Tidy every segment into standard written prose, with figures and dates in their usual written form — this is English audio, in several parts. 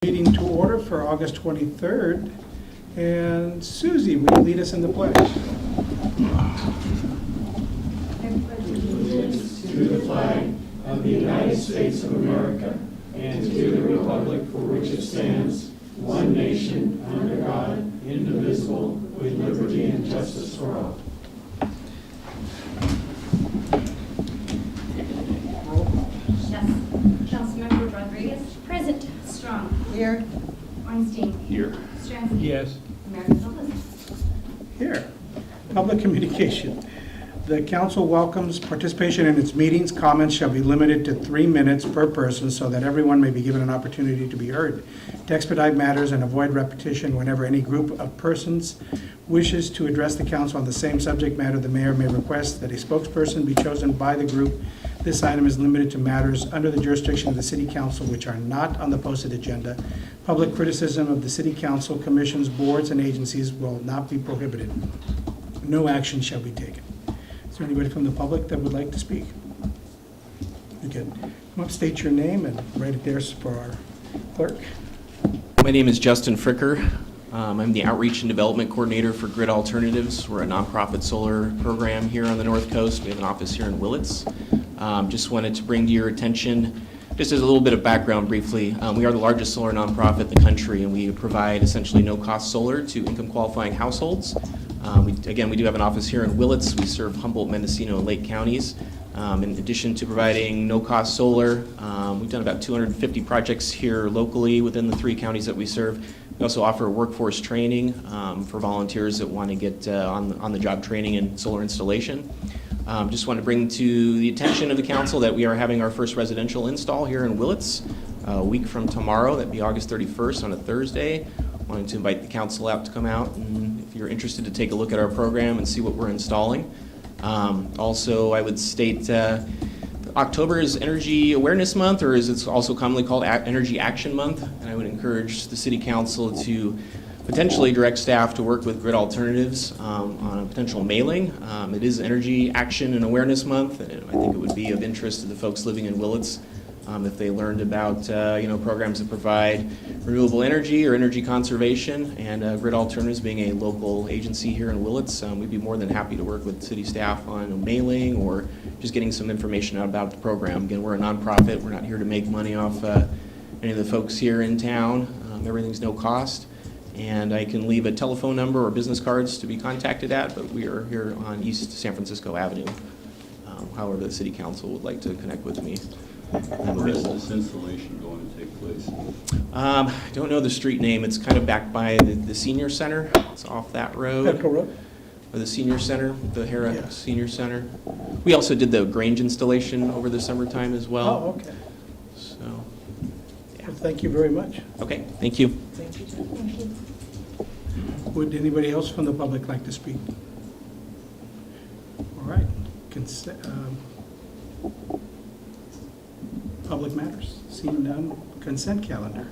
Meeting to order for August 23rd. And Susie, will you lead us in the pledge? I pledge allegiance to the flag of the United States of America and to the republic for which it stands, one nation, under God, indivisible, with liberty and justice for all. Yes. Councilmember Rodriguez. Present. Strong. Here. Weinstein. Here. Stransky. Yes. Mayor Gonzalez. Here. Public communication. The council welcomes participation in its meetings. Comments shall be limited to 3 minutes per person so that everyone may be given an opportunity to be heard. To expedite matters and avoid repetition, whenever any group of persons wishes to address the council on the same subject matter, the mayor may request that a spokesperson be chosen by the group. This item is limited to matters under the jurisdiction of the city council which are not on the posted agenda. Public criticism of the city council, commissions, boards, and agencies will not be prohibited. No action shall be taken. Is there anybody from the public that would like to speak? You can come up, state your name, and write it there for our clerk. My name is Justin Fricker. I'm the Outreach and Development Coordinator for Grid Alternatives. We're a nonprofit solar program here on the North Coast. We have an office here in Willits. Just wanted to bring to your attention, just as a little bit of background briefly, we are the largest solar nonprofit in the country, and we provide essentially no-cost solar to income-qualifying households. We do have an office here in Willits. We serve Humboldt, Mendocino, and Lake counties. In addition to providing no-cost solar, we've done about 250 projects here locally within the 3 counties that we serve. We also offer workforce training for volunteers that want to get on-the-job training in solar installation. Just want to bring to the attention of the council that we are having our first residential install here in Willits a week from tomorrow. That'd be August 31st on a Thursday. Wanted to invite the council out to come out, and if you're interested to take a look at our program and see what we're installing. Also, I would state October is Energy Awareness Month, or as it's also commonly called Energy Action Month, and I would encourage the City Council to potentially direct staff to work with Grid Alternatives on a potential mailing. It is Energy Action and Awareness Month, and I think it would be of interest to the folks living in Willits if they learned about programs that provide renewable energy or energy conservation, and Grid Alternatives being a local agency here in Willits, we'd be more than happy to work with city staff on a mailing or just getting some information out about the program. Again, we're a nonprofit. We're not here to make money off any of the folks here in town. Everything's no cost. And I can leave a telephone number or business cards to be contacted at, but we are here on East San Francisco Avenue. However, the City Council would like to connect with me. Where is this installation going to take place? I don't know the street name. It's kind of back by the Senior Center. It's off that road. Medical Road? Or the Senior Center, the Hera Yeah. Senior Center. We also did the Grange installation over the summertime as well. Oh, okay. So, yeah. Well, thank you very much. Okay, thank you. Thank you. Thank you. Would anybody else from the public like to speak? All right. Public matters. Seeing none. Consent calendar.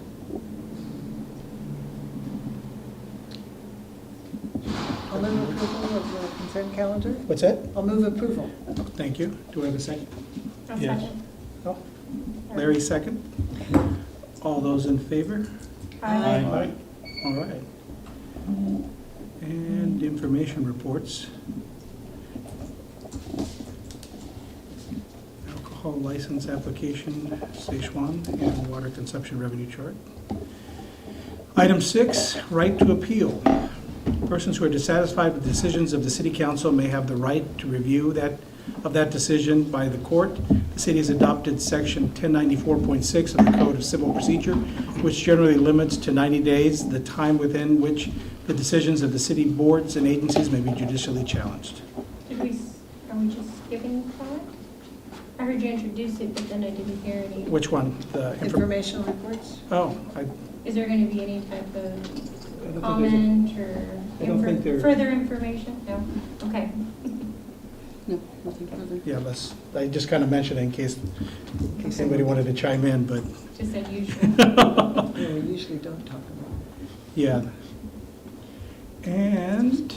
I'll move approval of the consent calendar. What's that? I'll move approval. Thank you. Do I have a second? I'll Yes. second. Oh, Larry, second. All those in favor? Aye. All right. And information reports. Alcohol license application, Sichuan, and water consumption revenue chart. Item 6, right to appeal. Persons who are dissatisfied with decisions of the City Council may have the right to review that decision by the court. The city has adopted section 1094.6 of the Code of Civil Procedure, which generally limits to 90 days the time within which the decisions of the city boards and agencies may be judicially challenged. Are we just skipping that? I heard you introduce it, but then I didn't hear any. Which one? The Informational reports. Oh, Is there going to be any type of I comment I don't think there- further information? No? Okay. No, nothing further. yeah, I just kind of mentioned it in case anybody wanted to chime in, but Just unusual. No, we usually don't talk about it. yeah. And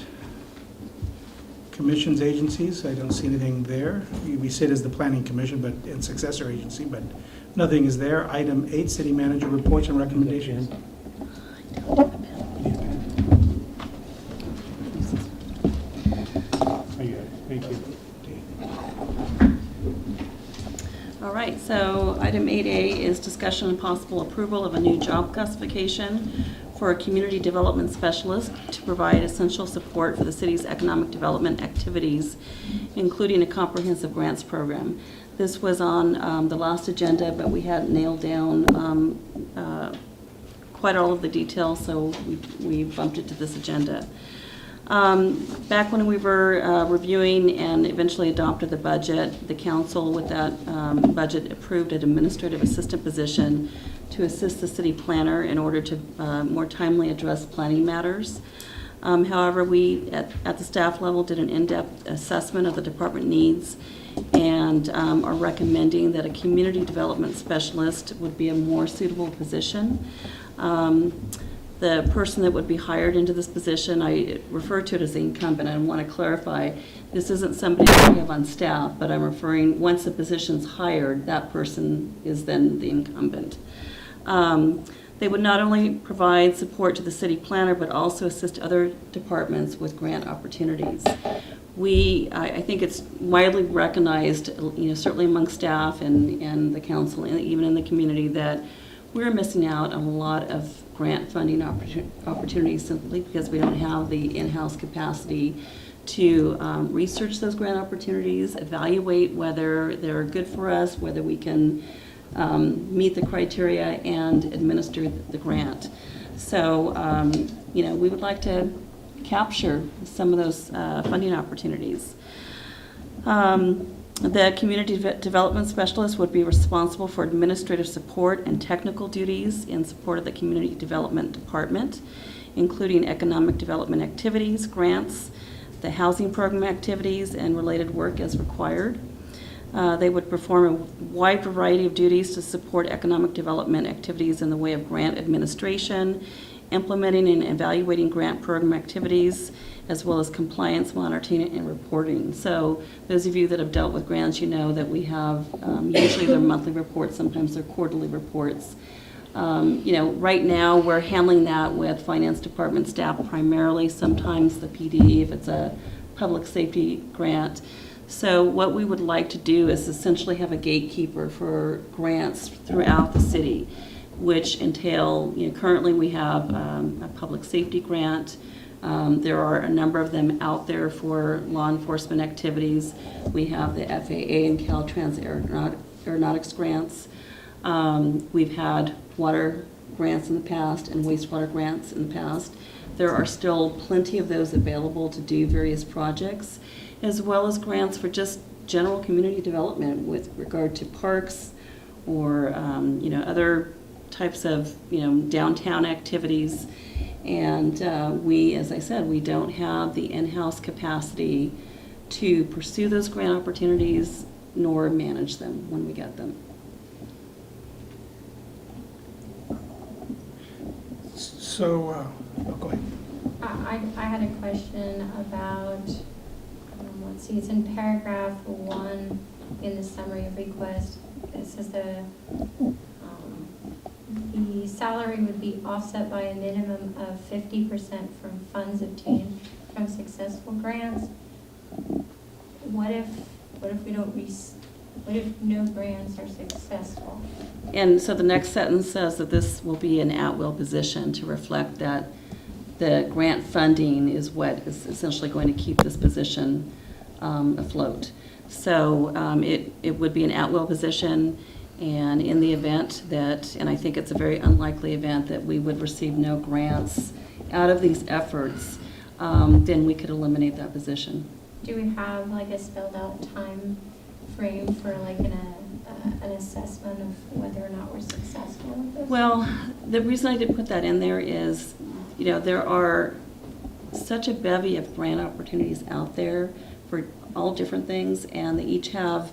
commissions, agencies, I don't see anything there. We sit as the planning commission, but and successor agency, but Nothing is there. Item 8, city manager reports and recommendations. Thank you. All right, so item 8A is discussion and possible approval of a new job classification for a community development specialist to provide essential support for the city's economic development activities, including a comprehensive grants program. This was on the last agenda, but we hadn't nailed down quite all of the details, so we bumped it to this agenda. Back when we were reviewing and eventually adopted the budget, the council with that budget approved an administrative assistant position to assist the city planner in order to more timely address planning matters. However, we at the staff level did an in-depth assessment of the department needs and are recommending that a community development specialist would be a more suitable position. The person that would be hired into this position, I refer to it as the incumbent. I want to clarify, this isn't somebody that we have on staff, but I'm referring, once the position's hired, that person is then the incumbent. They would not only provide support to the city planner, but also assist other departments with grant opportunities. I think it's widely recognized, certainly among staff and the council, and even in the community, that we're missing out on a lot of grant funding opportunities simply because we don't have the in-house capacity to research those grant opportunities, evaluate whether they're good for us, whether we can meet the criteria and administer the grant. So, we would like to capture some of those funding opportunities. The community development specialist would be responsible for administrative support and technical duties in support of the community development department, including economic development activities, grants, the housing program activities, and related work as required. They would perform a wide variety of duties to support economic development activities in the way of grant administration, implementing and evaluating grant program activities, as well as compliance monitoring and reporting. So those of you that have dealt with grants, you know that we have usually they're monthly reports, sometimes they're quarterly reports. Right now we're handling that with finance department staff primarily, sometimes the PD if it's a public safety grant. So what we would like to do is essentially have a gatekeeper for grants throughout the city, which entail, currently we have a public safety grant. There are a number of them out there for law enforcement activities. We have the FAA and Caltrans aeronautics grants. We've had water grants in the past and wastewater grants in the past. There are still plenty of those available to do various projects, as well as grants for just general community development with regard to parks or other types of downtown activities. And as I said, we don't have the in-house capacity to pursue those grant opportunities nor manage them when we get them. So, go ahead. I had a question about, let's see, it's in paragraph 1 in the summary of request. It says the salary would be offset by a minimum of 50% from funds obtained from successful grants. What if we don't what if no grants are successful? And so the next sentence says that this will be an at-will position to reflect that the grant funding is what is essentially going to keep this position afloat. So it would be an at-will position. And in the event that, and I think it's a very unlikely event that we would receive no grants out of these efforts, then we could eliminate that position. Do we have like a spelled out time frame for like an assessment of whether or not we're successful with this? Well, the reason I didn't put that in there is, there are such a bevy of grant opportunities out there for all different things, and they each have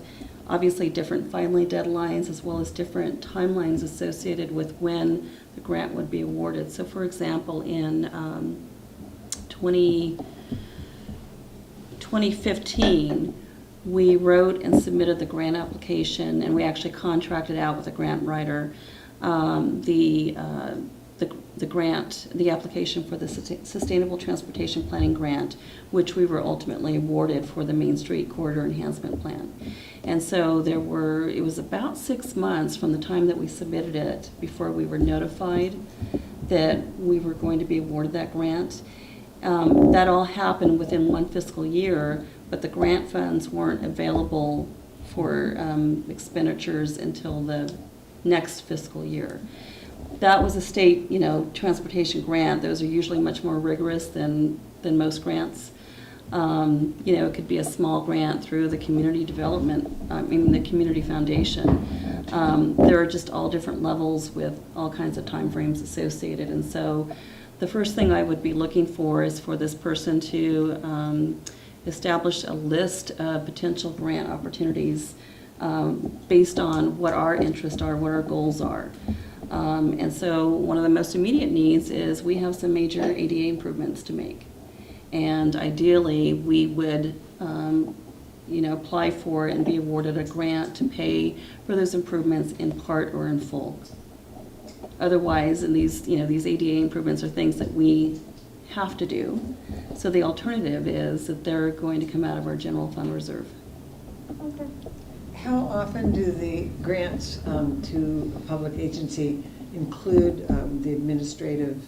obviously different filing deadlines as well as different timelines associated with when the grant would be awarded. So for example, in 2015, We wrote and submitted the grant application, and we actually contracted out with a grant writer the grant, the application for the Sustainable Transportation Planning Grant, which we were ultimately awarded for the Main Street Corridor Enhancement Plan. And so it was about 6 months from the time that we submitted it before we were notified that we were going to be awarded that grant. That all happened within one fiscal year, but the grant funds weren't available for expenditures until the next fiscal year. That was a state, transportation grant. Those are usually much more rigorous than most grants. It could be a small grant through the community the community foundation. There are just all different levels with all kinds of timeframes associated. And so the first thing I would be looking for is for this person to establish a list of potential grant opportunities based on what our interests are, what our goals are. And so one of the most immediate needs is we have some major ADA improvements to make. And ideally, we would, apply for and be awarded a grant to pay for those improvements in part or in full. Otherwise, and these ADA improvements are things that we have to do. So the alternative is that they're going to come out of our general fund reserve. Okay. How often do the grants to a public agency include the administrative,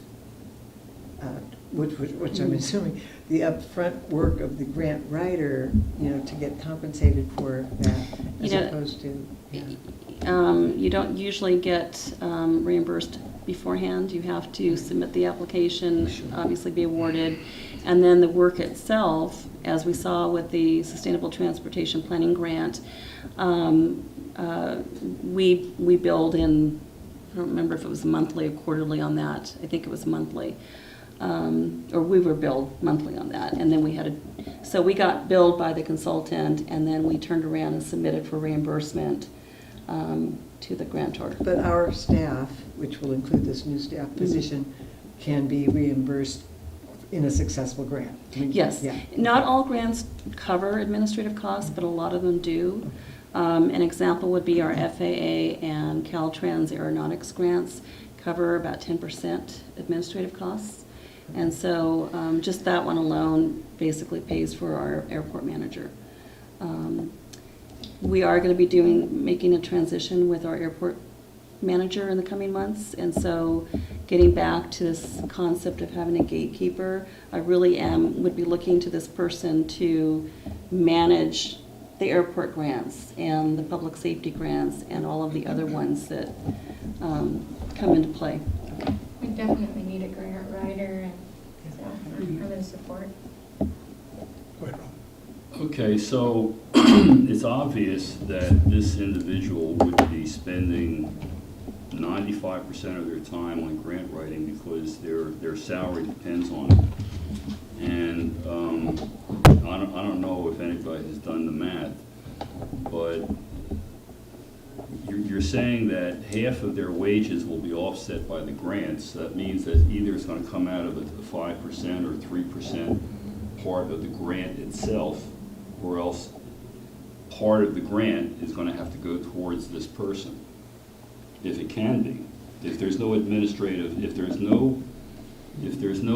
which I'm assuming, the upfront work of the grant writer, to get compensated for that, as opposed to? Yeah. You don't usually get reimbursed beforehand. You have to submit the application, obviously be awarded, and then the work itself, as we saw with the Sustainable Transportation Planning Grant, we billed in, I don't remember if it was monthly or quarterly on that. I think it was monthly. Or we were billed monthly on that. And then so we got billed by the consultant, and then we turned around and submitted for reimbursement to the grantor. But our staff, which will include this new staff position, can be reimbursed in a successful grant. Yes. Yeah. Not all grants cover administrative costs, but a lot of them do. An example would be our FAA and Caltrans aeronautics grants cover about 10% administrative costs. And so just that one alone basically pays for our airport manager. We are going to be making a transition with our airport manager in the coming months, and so getting back to this concept of having a gatekeeper, I really would be looking to this person to manage the airport grants and the public safety grants and all of the other ones that come into play. We definitely need a grant writer, and so I'm in support. Go ahead, Ron. Okay, so it's obvious that this individual would be spending 95% of their time on grant writing because their salary depends on it. And I don't know if anybody has done the math, but you're saying that half of their wages will be offset by the grants. That means that either it's going to come out of the 5% or 3% part of the grant itself, or else part of the grant is going to have to go towards this person, if it can be. If there's no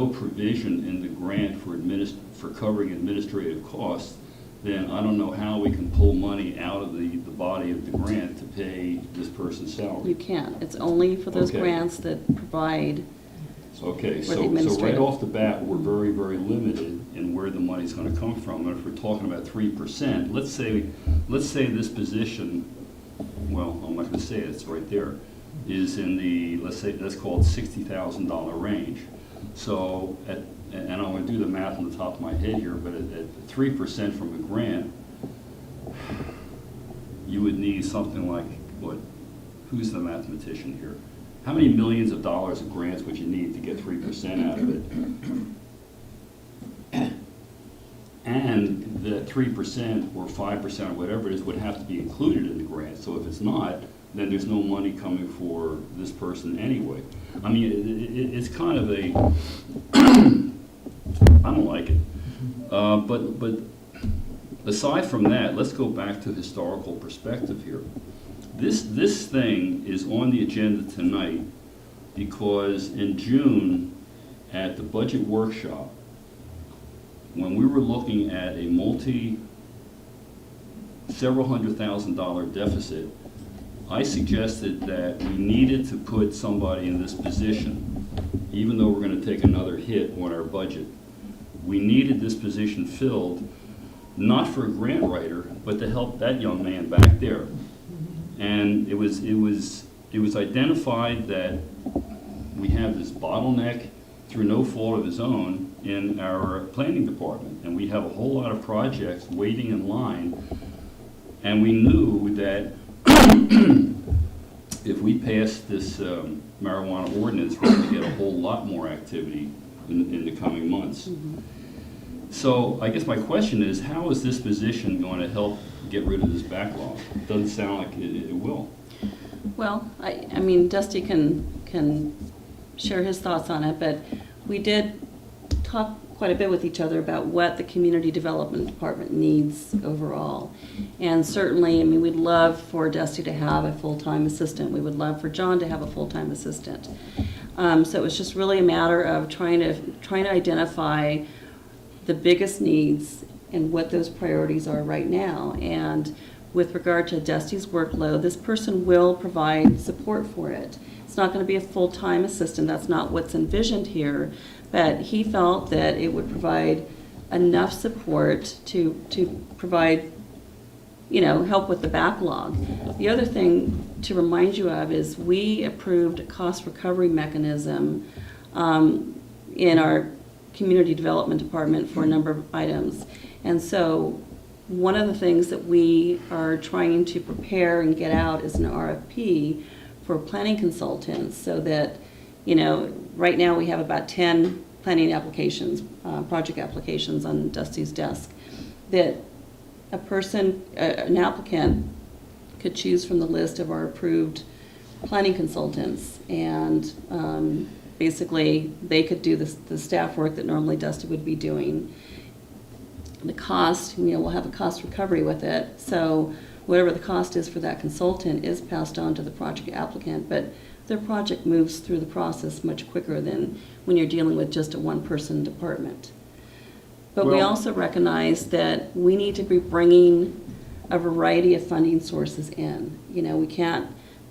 provision in the grant for covering administrative costs, then I don't know how we can pull money out of the body of the grant to pay this person's salary. You can't. It's only for those Okay. grants that provide Okay, for the so right administrative. off the bat, we're very, very limited in where the money's going to come from. And if we're talking about 3%, let's say this position, well, I'm not going to say it, it's right there, is in the, let's call it $60,000 range. So, and I'm going to do the math on the top of my head here, but at 3% from a grant, you would need something like, what, who's the mathematician here? How many millions of dollars of grants would you need to get 3% out of it? And the 3% or 5% or whatever it is would have to be included in the grant. So if it's not, then there's no money coming for this person anyway. I mean, it's kind of a, I don't like it. But aside from that, let's go back to historical perspective here. This thing is on the agenda tonight because in June, at the budget workshop, when we were looking at a several $100,000 deficit, I suggested that we needed to put somebody in this position, even though we're going to take another hit on our budget. We needed this position filled, not for a grant writer, but to help that young man back there. And it was identified that we have this bottleneck through no fault of his own in our planning department, and we have a whole lot of projects waiting in line, and we knew that if we pass this marijuana ordinance, we're going to get a whole lot more activity in the coming months. So I guess my question is, how is this position going to help get rid of this backlog? It doesn't sound like it will. Well, I mean, Dusty can share his thoughts on it, but we did talk quite a bit with each other about what the community development department needs overall. And certainly, I mean, we'd love for Dusty to have a full-time assistant. We would love for John to have a full-time assistant. So it was just really a matter of trying to identify the biggest needs and what those priorities are right now. And with regard to Dusty's workload, this person will provide support for it. It's not going to be a full-time assistant. That's not what's envisioned here. But he felt that it would provide enough support to provide, help with the backlog. The other thing to remind you of is we approved a cost recovery mechanism in our community development department for a number of items. And so one of the things that we are trying to prepare and get out is an RFP for planning consultants so that, right now we have about 10 planning applications, project applications on Dusty's desk, that an applicant could choose from the list of our approved planning consultants, and basically they could do the staff work that normally Dusty would be doing. The cost, we'll have a cost recovery with it, so whatever the cost is for that consultant is passed on to the project applicant, but their project moves through the process much quicker than when you're dealing with just a one-person department. But we Well- also recognize that we need to be bringing a variety of funding sources in. We can't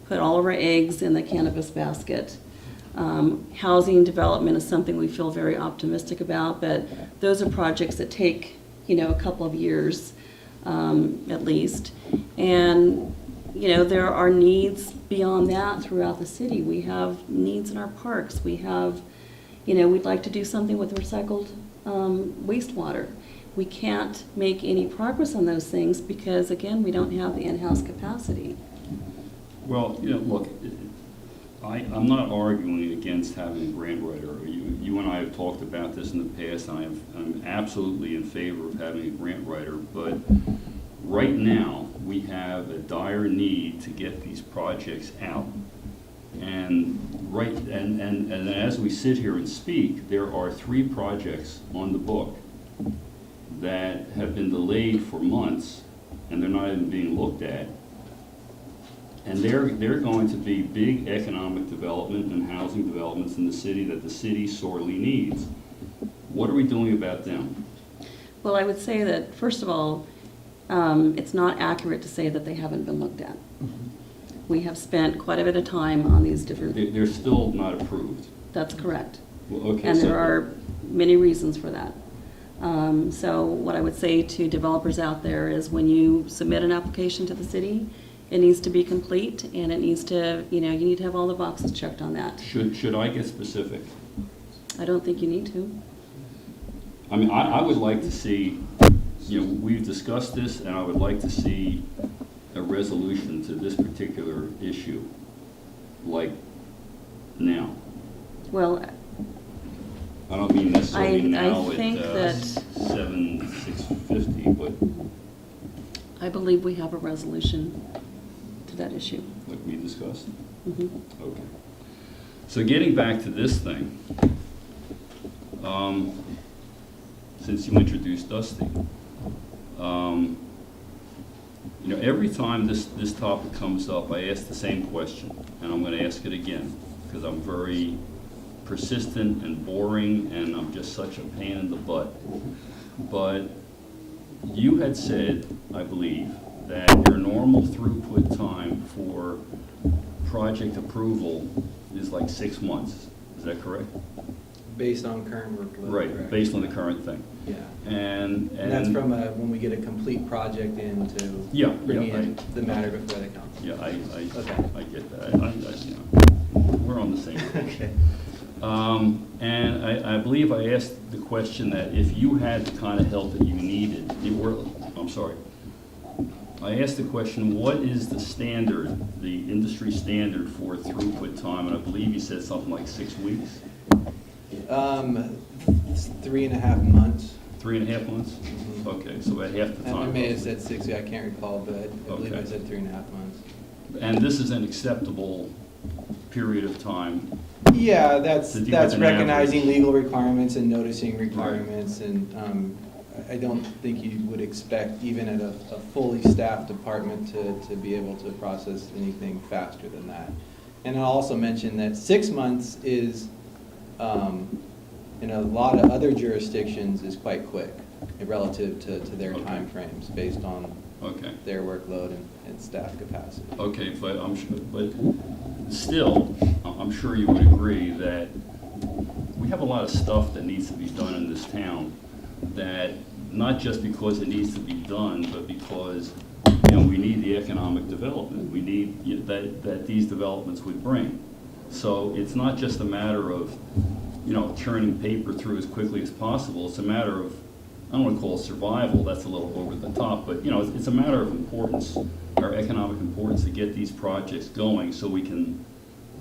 put all of our eggs in the cannabis basket. Housing development is something we feel very optimistic about, but those are projects that take, a couple of years at least. And, there are needs beyond that throughout the city. We have needs in our parks. We have, we'd like to do something with recycled wastewater. We can't make any progress on those things because, again, we don't have the in-house capacity. Well, look, I'm not arguing against having a grant writer. You and I have talked about this in the past, and I'm absolutely in favor of having a grant writer, but right now, we have a dire need to get these projects out. And as we sit here and speak, there are 3 projects on the book that have been delayed for months, and they're not even being looked at. And they're going to be big economic development and housing developments in the city that the city sorely needs. What are we doing about them? Well, I would say that, first of all, it's not accurate to say that they haven't been looked at. We have spent quite a bit of time on these different... They're still not approved. That's correct. Well, okay, And so- there are many reasons for that. So what I would say to developers out there is when you submit an application to the city, it needs to be complete, and it needs to, you need to have all the boxes checked on that. Should I get specific? I don't think you need to. I mean, I would like to see, we've discussed this, and I would like to see a resolution to this particular issue, like now. Well, I don't mean necessarily now I think at that 6:50, but I believe we have a resolution to that issue. like we discussed. Mhm. Okay. So getting back to this thing, since you introduced Dusty, You know, every time this topic comes up, I ask the same question, and I'm going to ask it again, because I'm very persistent and boring, and I'm just such a pain in the butt. But you had said, I believe, that your normal throughput time for project approval is like 6 months. Is that correct? Based on current workload. Right, correct? based on the current thing. Yeah. And That's from when we get a complete project in to Yeah, bring yeah, in the matter before the council. Yeah, I Okay. get that. You know, we're on the same page. Okay. And I believe I asked the question that if you had the kind of help that you needed, I asked the question, what is the standard, the industry standard for throughput time? And I believe you said something like 6 weeks? It's 3.5 months. 3.5 months? Mhm. Okay, so about half the I time. may have said 6, I can't recall, but I believe I Okay. said 3.5 months. And this is an acceptable period of time? Yeah, To do with that's an recognizing average. legal requirements and noticing requirements, and I don't think you would expect even at a fully staffed department to be able to process anything faster than that. And I'll also mention that 6 months is, in a lot of other jurisdictions, is quite quick relative to their Okay. timeframes based on Okay. their workload and staff capacity. Okay, but still, I'm sure you would agree that we have a lot of stuff that needs to be done in this town, that not just because it needs to be done, but because, you know, we need the economic development. We need that these developments would bring. So it's not just a matter of, you know, churning paper through as quickly as possible. It's a matter of, I don't want to call it survival, that's a little over the top, but, you know, it's a matter of importance, our economic importance, to get these projects going so we can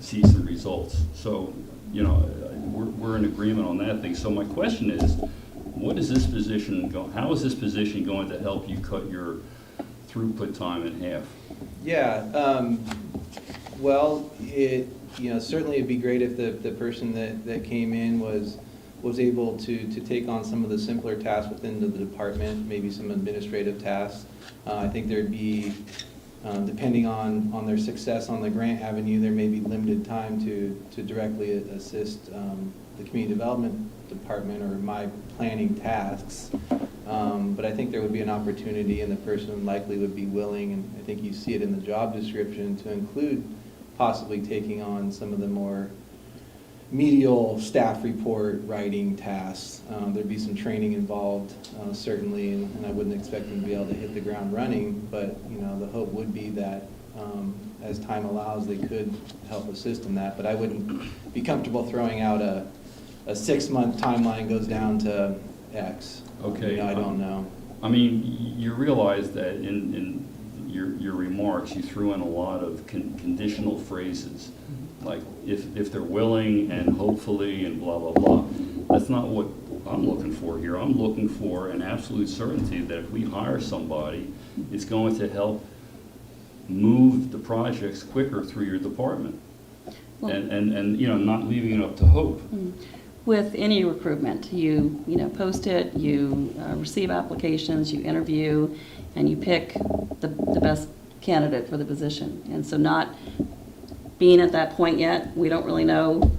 see some results. So, you know, we're in agreement on that thing. So my question is, what is this position how is this position going to help you cut your throughput time in half? Yeah, well, certainly it'd be great if the person that came in was able to take on some of the simpler tasks within the department, maybe some administrative tasks. I think there'd be, depending on their success on the grant avenue, there may be limited time to directly assist the community development department or my planning tasks. But I think there would be an opportunity, and the person likely would be willing, and I think you see it in the job description, to include possibly taking on some of the more medial staff report writing tasks. There'd be some training involved, certainly, and I wouldn't expect them to be able to hit the ground running, but, you know, the hope would be that as time allows, they could help assist in that. But I wouldn't be comfortable throwing out a 6-month timeline goes down to X. Okay. You know, I don't know. I mean, you realize that in your remarks, you threw in a lot of conditional phrases, like if they're willing and hopefully and blah, blah, blah. That's not what I'm looking for here. I'm looking for an absolute certainty that if we hire somebody, it's going to help move the projects quicker through your department. Well- And you know, not leaving it up to hope. With any recruitment, you post it, you receive applications, you interview, and you pick the best candidate for the position. And so not being at that point yet, we don't really know,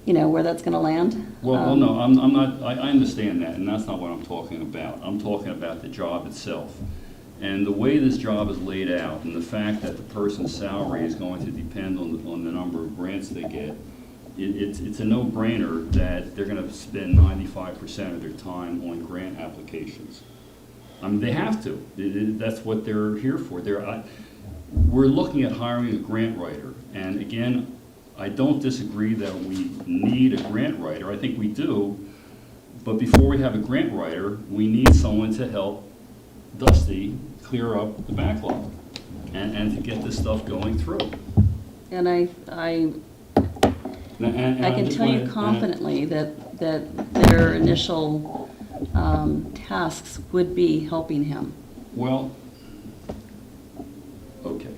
where that's going to land. Well, no, I'm not, I understand that, and that's not what I'm talking about. I'm talking about the job itself. And the way this job is laid out, and the fact that the person's salary is going to depend on the number of grants they get, it's a no-brainer that they're going to spend 95% of their time on grant applications. I mean, they have to. That's what they're here for. We're looking at hiring a grant writer, and again, I don't disagree that we need a grant writer. I think we do, but before we have a grant writer, we need someone to help Dusty clear up the backlog and to get this stuff going through. And I can tell you confidently that their initial tasks would be helping him. Well, okay.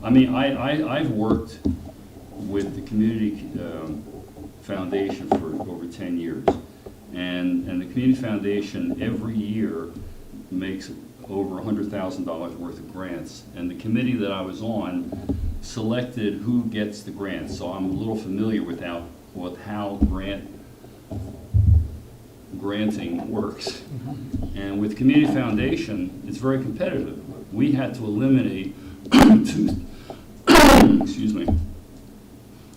I mean, I've worked with the Community Foundation for over 10 years. And the Community Foundation every year makes over $100,000 worth of grants. And the committee that I was on selected who gets the grants. So I'm a little familiar with how granting works. And with Community Foundation, it's very competitive. We had to eliminate excuse me.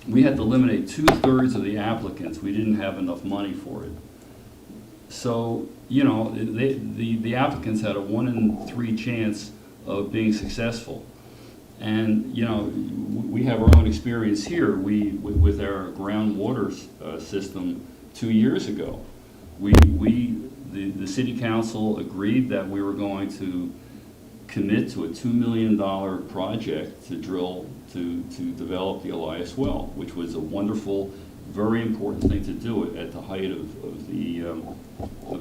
We had to eliminate 2/3 of the applicants. We didn't have enough money for it. So, you know, the applicants had a 1 in 3 chance of being successful. And, you know, we have our own experience here. With our groundwater system 2 years ago, the city council agreed that we were going to commit to a $2 million project to develop the Elias well, which was a wonderful, very important thing to do at the height of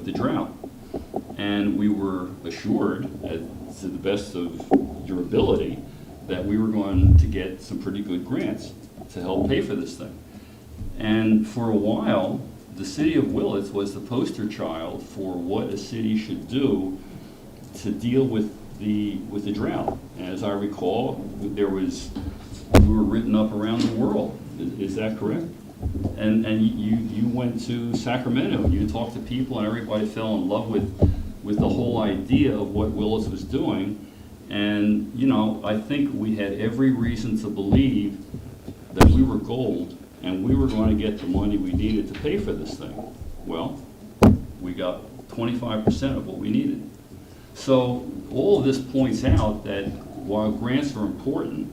the drought. And we were assured, to the best of your ability, that we were going to get some pretty good grants to help pay for this thing. And for a while, the city of Willits was the poster child for what a city should do to deal with the drought. And as I recall, we were written up around the world. Is that correct? And you went to Sacramento, you talked to people, and everybody fell in love with the whole idea of what Willits was doing. And, you know, I think we had every reason to believe that we were gold and we were going to get the money we needed to pay for this thing. Well, we got 25% of what we needed. So all of this points out that while grants are important,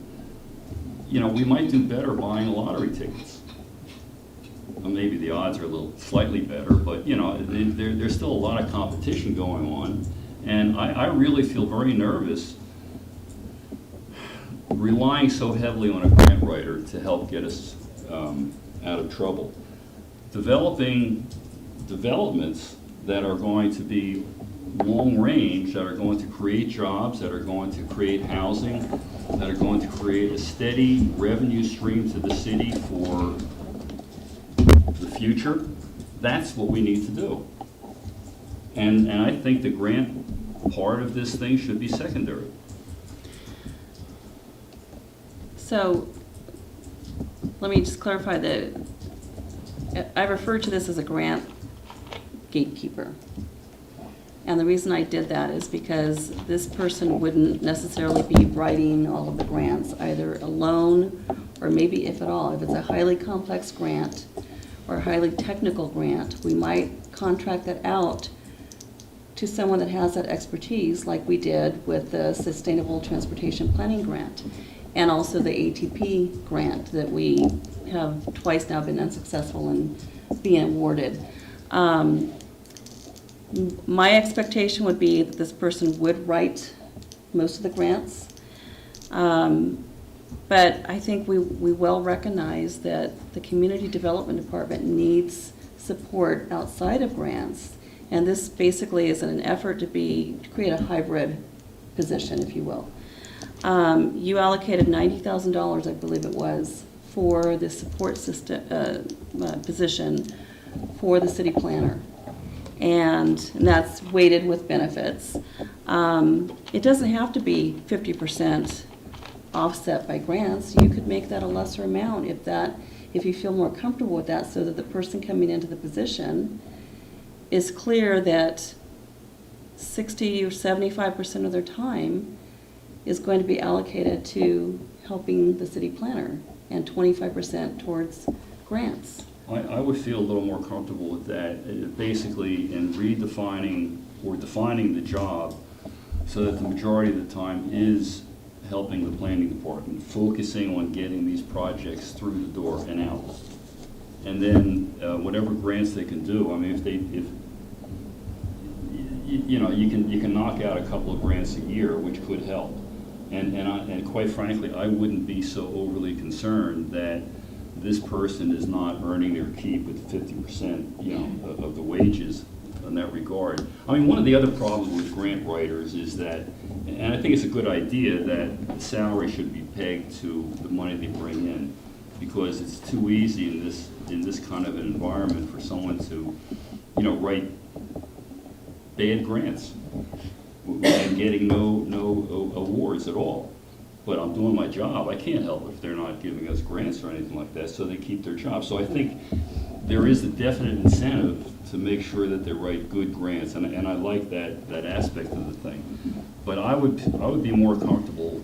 you know, we might do better buying lottery tickets. Well, maybe the odds are a little slightly better, but, you know, there's still a lot of competition going on. And I really feel very nervous relying so heavily on a grant writer to help get us out of trouble. Developing developments that are going to be long range, that are going to create jobs, that are going to create housing, that are going to create a steady revenue stream to the city for the future, that's what we need to do. And I think the grant part of this thing should be secondary. So, let me just clarify that I refer to this as a grant gatekeeper. And the reason I did that is because this person wouldn't necessarily be writing all of the grants, either alone or maybe, if at all, if it's a highly complex grant or a highly technical grant, we might contract that out to someone that has that expertise, like we did with the Sustainable Transportation Planning Grant and also the ATP grant that we have twice now been unsuccessful in being awarded. My expectation would be that this person would write most of the grants. But I think we well recognize that the Community Development Department needs support outside of grants. And this basically is an effort to create a hybrid position, if you will. You allocated $90,000, I believe it was, for the support system position for the city planner. And that's weighted with benefits. It doesn't have to be 50% offset by grants. You could make that a lesser amount if you feel more comfortable with that, so that the person coming into the position is clear that 60 or 75% of their time is going to be allocated to helping the city planner and 25% towards grants. I would feel a little more comfortable with that, basically in redefining or defining the job so that the majority of the time is helping the planning department, focusing on getting these projects through the door and out. And then whatever grants they can do, I mean, if you know, you can knock out a couple of grants a year, which could help. And quite frankly, I wouldn't be so overly concerned that this person is not earning their keep with 50%, you know, of the wages in that regard. I mean, one of the other problems with grant writers is that, and I think it's a good idea, that the salary should be pegged to the money they bring in, because it's too easy in this kind of an environment for someone to, you know, write bad grants. and getting no awards at all. But I'm doing my job. I can't help if they're not giving us grants or anything like that, so they keep their job. So I think there is a definite incentive to make sure that they write good grants, and I like that aspect of the thing. But I would be more comfortable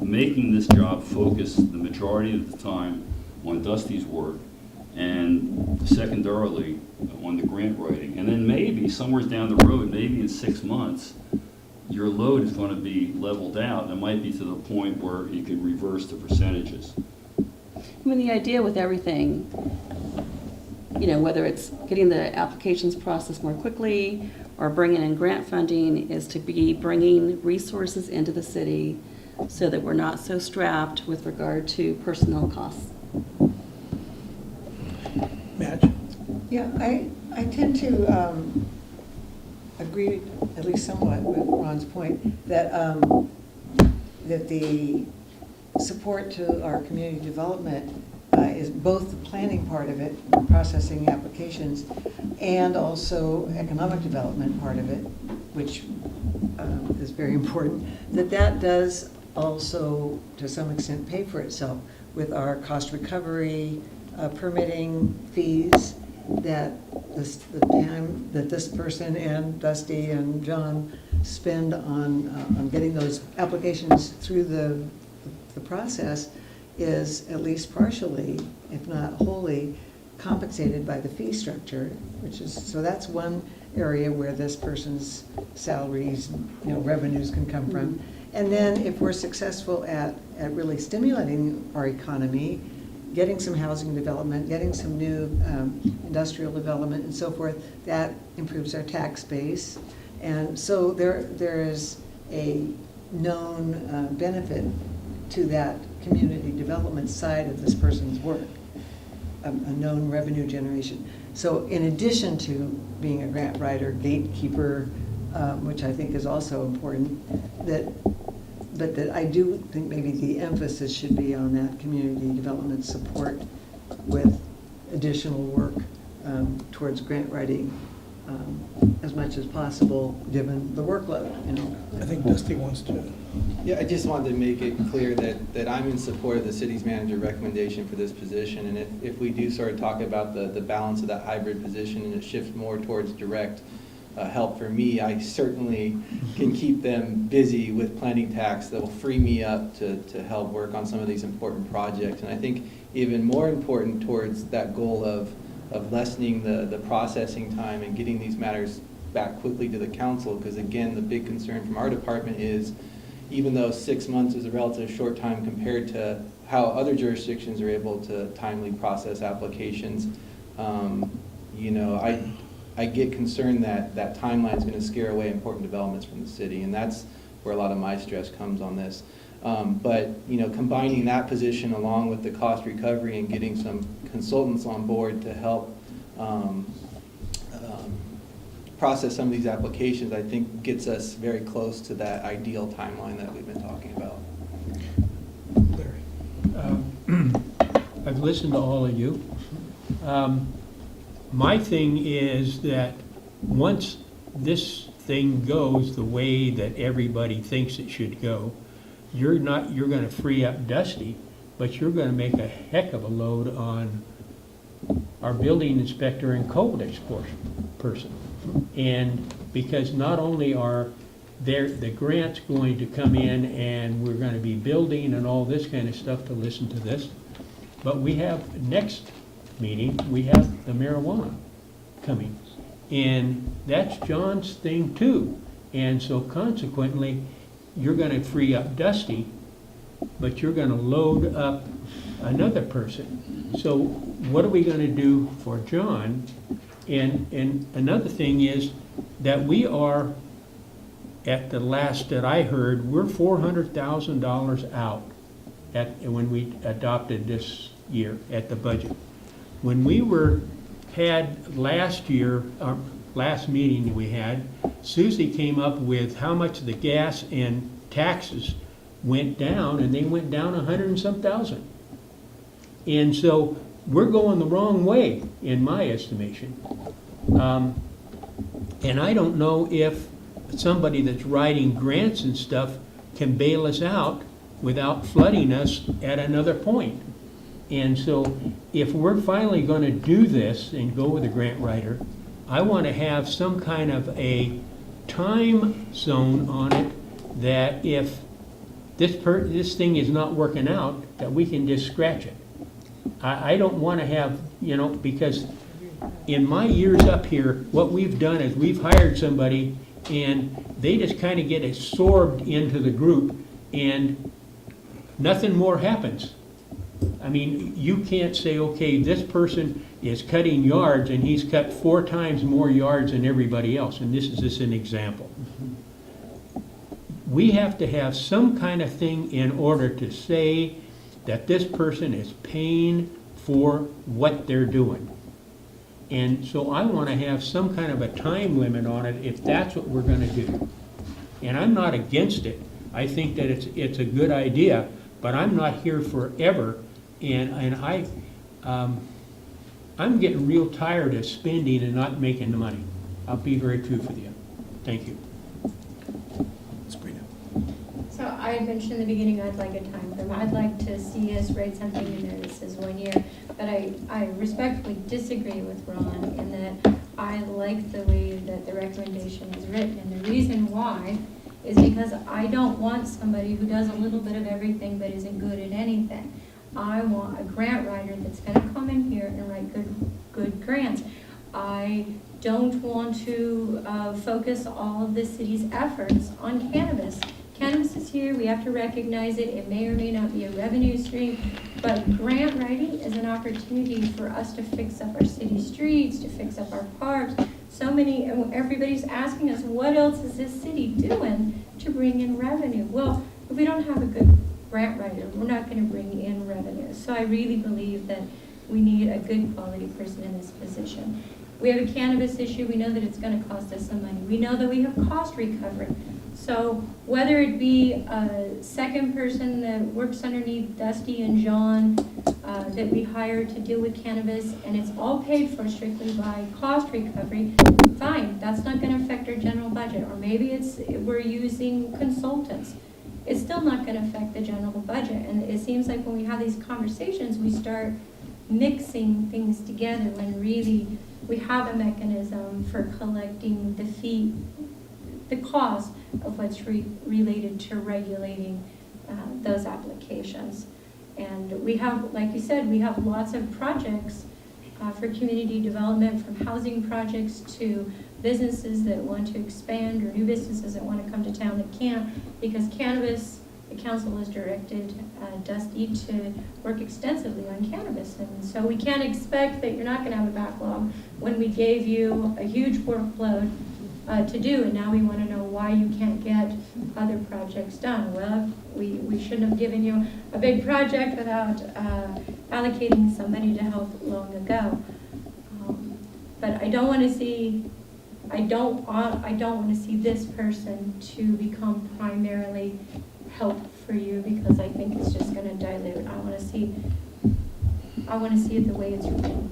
making this job focus the majority of the time on Dusty's work, and secondarily on the grant writing. And then maybe somewhere down the road, maybe in 6 months, your load is going to be leveled out, and it might be to the point where you could reverse the percentages. I mean, the idea with everything, you know, whether it's getting the applications processed more quickly or bringing in grant funding, is to be bringing resources into the city so that we're not so strapped with regard to personnel costs. Madge? Yeah, I tend to agree, at least somewhat, with Ron's point, that that the support to our community development is both the planning part of it, processing applications, and also economic development part of it, which is very important, that does also, to some extent, pay for itself with our cost recovery, permitting fees, that the time that this person and Dusty and John spend on getting those applications through the process is at least partially, if not wholly, compensated by the fee structure, which is, so that's one area where this person's salaries, you know, revenues can come from. And then if we're successful at really stimulating our economy, getting some housing development, getting some new industrial development and so forth, that improves our tax base. And so there is a known benefit to that community development side of this person's work, a known revenue generation. So in addition to being a grant writer, gatekeeper, which I think is also important, but that I do think maybe the emphasis should be on that community development support with additional work towards grant writing as much as possible, given the workload, you know. I think Dusty wants to. Yeah, I just wanted to make it clear that I'm in support of the city's manager recommendation for this position, and if we do sort of talk about the balance of that hybrid position and it shifts more towards direct help for me, I certainly can keep them busy with planning tasks that will free me up to help work on some of these important projects. And I think even more important towards that goal of lessening the processing time and getting these matters back quickly to the council, because again, the big concern from our department is, even though 6 months is a relatively short time compared to how other jurisdictions are able to timely process applications, you know, I get concerned that timeline is going to scare away important developments from the city, and that's where a lot of my stress comes on this. But you know, combining that position along with the cost recovery and getting some consultants on board to help process some of these applications, I think gets us very close to that ideal timeline that we've been talking about. I've listened to all of you. My thing is that once this thing goes the way that everybody thinks it should go, you're going to free up Dusty, but you're going to make a heck of a load on our building inspector and code person. And because not only are the grants going to come in and we're going to be building and all this kind of stuff to listen to this, but we have next meeting, we have the marijuana coming. And that's John's thing too. And so consequently, you're going to free up Dusty, but you're going to load up another person. So what are we going to do for John? And another thing is that we are, at the last that I heard, we're $400,000 out when we adopted this year at the budget. When we had last year, our last meeting we had, Susie came up with how much the gas and taxes went down, and they went down 100 and some thousand. And so we're going the wrong way, in my estimation. And I don't know if somebody that's writing grants and stuff can bail us out without flooding us at another point. And so if we're finally going to do this and go with a grant writer, I want to have some kind of a time zone on it that if this thing is not working out, that we can just scratch it. I don't want to have, because in my years up here, what we've done is we've hired somebody and they just kind of get absorbed into the group and nothing more happens. I mean, you can't say, okay, this person is cutting yards and he's cut 4 times more yards than everybody else, and this is just an example. We have to have some kind of thing in order to say that this person is paying for what they're doing. And so I want to have some kind of a time limit on it if that's what we're going to do. And I'm not against it. I think that it's a good idea, but I'm not here forever. And I'm getting real tired of spending and not making the money. I'll be very truthful with you. Thank you. Sabrina. So I had mentioned in the beginning, I'd like a time frame. I'd like to see us write something in there that says 1 year. But I respectfully disagree with Ron in that I like the way that the recommendation is written. And the reason why is because I don't want somebody who does a little bit of everything but isn't good at anything. I want a grant writer that's going to come in here and write good grants. I don't want to focus all of the city's efforts on cannabis. Cannabis is here, we have to recognize it. It may or may not be a revenue stream, but grant writing is an opportunity for us to fix up our city streets, to fix up our parks. Everybody's asking us, what else is this city doing to bring in revenue? Well, if we don't have a good grant writer, we're not going to bring in revenue. So I really believe that we need a good quality person in this position. We have a cannabis issue. We know that it's going to cost us some money. We know that we have cost recovery. So whether it be a second person that works underneath Dusty and John that we hire to deal with cannabis, and it's all paid for strictly by cost recovery, fine, that's not going to affect our general budget. Or maybe we're using consultants. It's still not going to affect the general budget. And it seems like when we have these conversations, we start mixing things together when really we have a mechanism for collecting the cost of what's related to regulating those applications. And we have, like you said, we have lots of projects for community development, from housing projects to businesses that want to expand or new businesses that want to come to town that can't, because cannabis, the council has directed Dusty to work extensively on cannabis. And so we can't expect that you're not going to have a backlog when we gave you a huge workload to do, and now we want to know why you can't get other projects done. Well, we shouldn't have given you a big project without allocating somebody to help long ago. But I don't want to see this person to become primarily help for you, because I think it's just going to dilute. I want to see it the way it's written.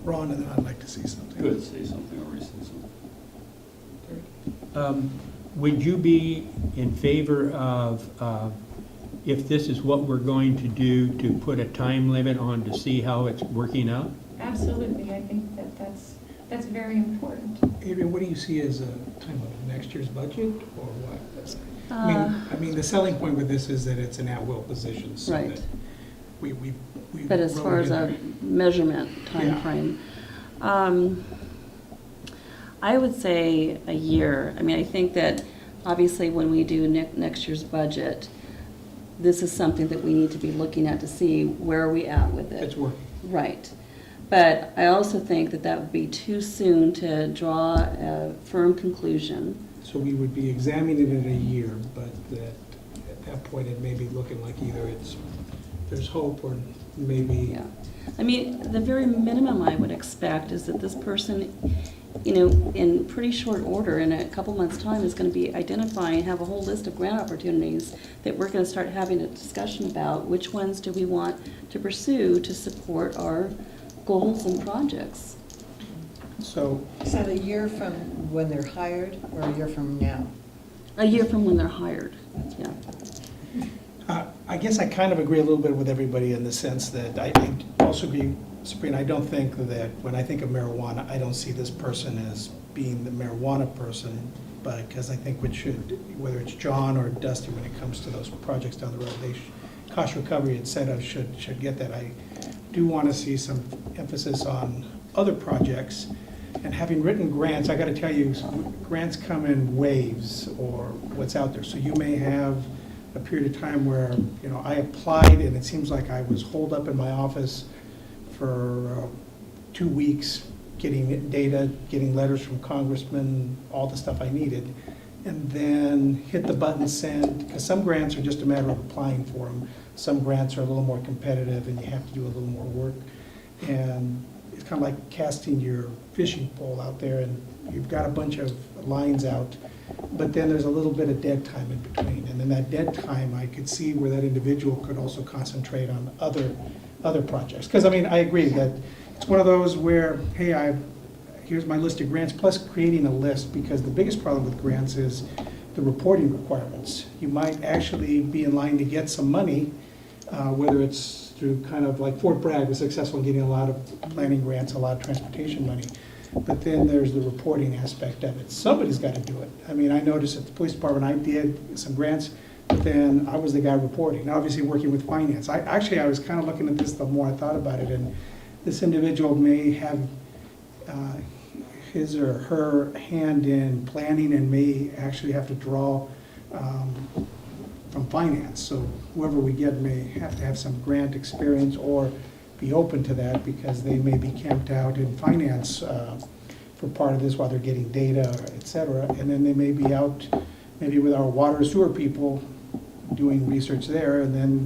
Ron, and then I'd like to see something. Good, say something, already say something. Would you be in favor of, if this is what we're going to do, to put a time limit on to see how it's working out? Absolutely, I think that's very important. Adrian, what do you see as a time of next year's budget, or what? I mean, the selling point with this is that it's an at-will position, so Right. that we But as far as a measurement Yeah. timeframe, I would say a year. I mean, I think that obviously when we do next year's budget, this is something that we need to be looking at to see where are we at with it. it's working. Right. But I also think that that would be too soon to draw a firm conclusion. So we would be examining it in a year, but that at that point it may be looking like either there's hope, or maybe. Yeah. I mean, the very minimum I would expect is that this person, in pretty short order, in a couple months' time, is going to be identifying, have a whole list of grant opportunities that we're going to start having a discussion about. Which ones do we want to pursue to support our goals and projects? So, Is that a year from when they're hired or a year from now? A year from when they're hired, yeah. I guess I kind of agree a little bit with everybody in the sense that I also agree, Sabrina, I don't think that when I think of marijuana, I don't see this person as being the marijuana person, but because I think whether it's John or Dusty, when it comes to those projects down the road, cost recovery, et cetera, should get that. I do want to see some emphasis on other projects. And having written grants, I got to tell you, grants come in waves or what's out there. So you may have a period of time where, I applied and it seems like I was holed up in my office for 2 weeks, getting data, getting letters from congressmen, all the stuff I needed, and then hit the button send, because some grants are just a matter of applying for them. Some grants are a little more competitive and you have to do a little more work. And it's kind of like casting your fishing pole out there and you've got a bunch of lines out, but then there's a little bit of dead time in between. And in that dead time, I could see where that individual could also concentrate on other projects. Because, I agree that it's one of those where, hey, here's my list of grants, plus creating a list, because the biggest problem with grants is the reporting requirements. You might actually be in line to get some money, whether it's through kind of like Fort Bragg was successful in getting a lot of planning grants, a lot of transportation money. But then there's the reporting aspect of it. Somebody's got to do it. I noticed at the police department, I did some grants, but then I was the guy reporting. Now, obviously working with finance. I was kind of looking at this the more I thought about it, and this individual may have his or her hand in planning and may actually have to draw from finance. So whoever we get may have to have some grant experience or be open to that because they may be camped out in finance for part of this while they're getting data, et cetera. And then they may be out maybe with our water and sewer people doing research there, and then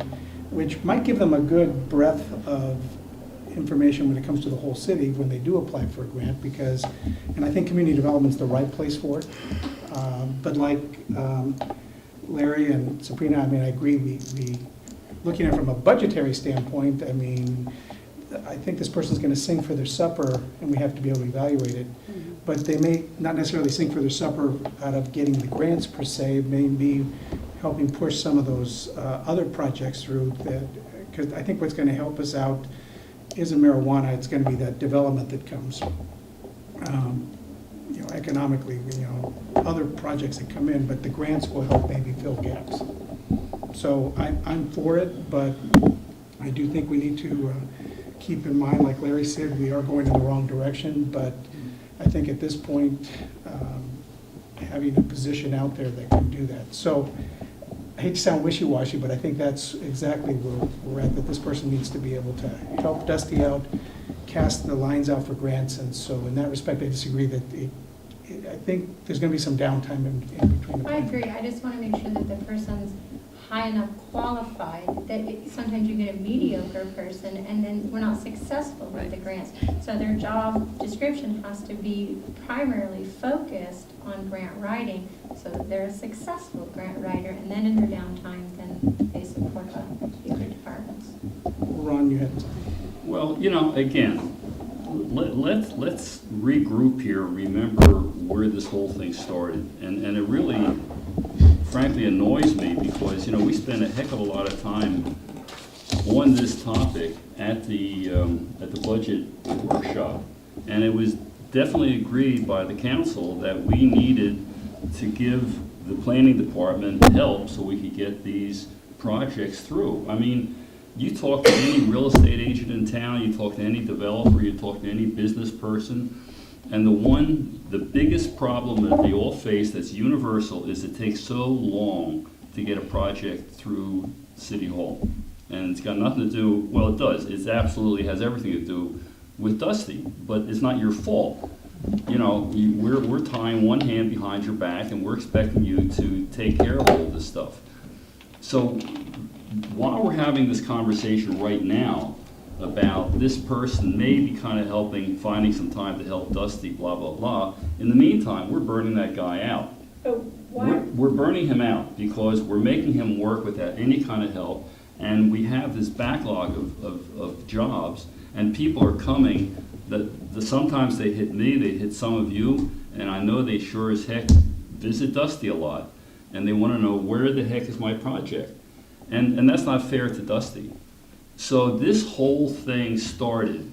which might give them a good breadth of information when it comes to the whole city when they do apply for a grant, because, and I think community development's the right place for it. But like Larry and Sabrina, I agree, we looking at it from a budgetary standpoint, I think this person's gonna sing for their supper and we have to be able to evaluate it. But they may not necessarily sing for their supper out of getting the grants per se, may be helping push some of those other projects through that, because I think what's gonna help us out isn't marijuana, it's gonna be that development that comes economically, other projects that come in, but the grants will help maybe fill gaps. So I'm for it, but I do think we need to keep in mind, like Larry said, we are going in the wrong direction, but I think at this point, having a position out there that can do that. So I hate to sound wishy-washy, but I think that's exactly where we're at, that this person needs to be able to help Dusty out, cast the lines out for grants, and so in that respect, I disagree that I think there's going to be some downtime in between. I agree, I just want to make sure that the person's high enough qualified, that sometimes you get a mediocre person and then we're not successful with the grants. So their job description has to be primarily focused on grant writing so that they're a successful grant writer, and then in their downtime, then they support the other departments. Ron, you had something? Well, again, let's regroup here, remember where this whole thing started. And it really, frankly, annoys me because, we spend a heck of a lot of time on this topic at the budget workshop. And it was definitely agreed by the council that we needed to give the planning department help so we could get these projects through. You talk to any real estate agent in town, you talk to any developer, you talk to any business person, and the biggest problem that they all face that's universal is it takes so long to get a project through City Hall. And it's got nothing to do, well, it does, it absolutely has everything to do with Dusty, but it's not your fault. We're tying one hand behind your back and we're expecting you to take care of all this stuff. So while we're having this conversation right now about this person maybe kind of helping, finding some time to help Dusty, blah, blah, blah, in the meantime, we're burning that guy out. We're burning him out because we're making him work without any kind of help, and we have this backlog of jobs, and people are coming Sometimes they hit me, they hit some of you, and I know they sure as heck visit Dusty a lot, and they want to know where the heck is my project, and that's not fair to Dusty. So this whole thing started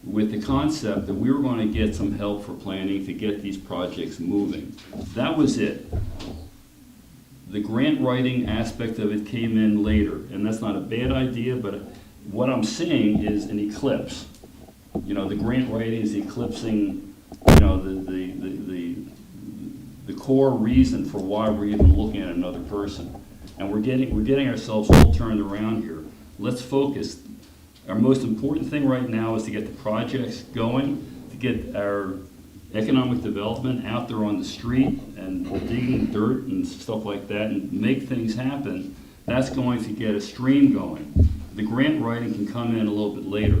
with the concept that we were going to get some help for planning to get these projects moving. That was it. The grant writing aspect of it came in later, and that's not a bad idea, but what I'm seeing is an eclipse. You know, the grant writing is eclipsing, you know, the core reason for why we're even looking at another person. And we're getting ourselves all turned around here. Let's focus. Our most important thing right now is to get the projects going, to get our economic development out there on the street and digging dirt and stuff like that and make things happen. That's going to get a stream going. The grant writing can come in a little bit later.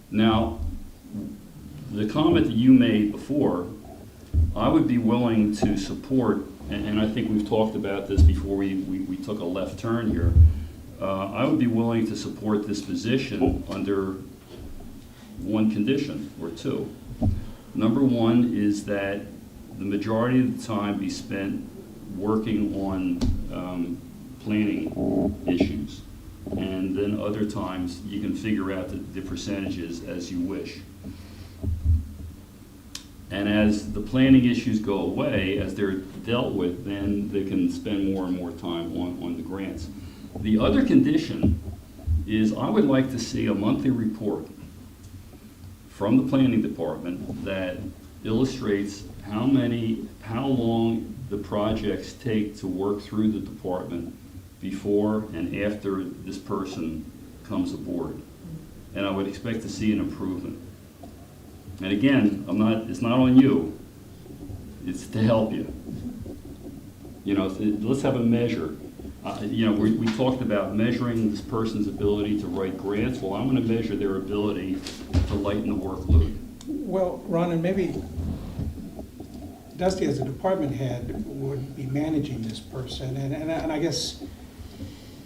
Now, the comment that you made before, I would be willing to support, and I think we've talked about this before we took a left turn here, I would be willing to support this position under one condition or two. Number one is that the majority of the time be spent working on planning issues. And then other times you can figure out the percentages as you wish. And as the planning issues go away, as they're dealt with, then they can spend more and more time on the grants. The other condition is I would like to see a monthly report from the planning department that illustrates how long the projects take to work through the department before and after this person comes aboard. And I would expect to see an improvement. And again, it's not on you, it's to help you. You know, let's have a measure. You know, we talked about measuring this person's ability to write grants. Well, I'm going to measure their ability to lighten the workload. Well, Ron, and maybe Dusty as a department head would be managing this person, and I guess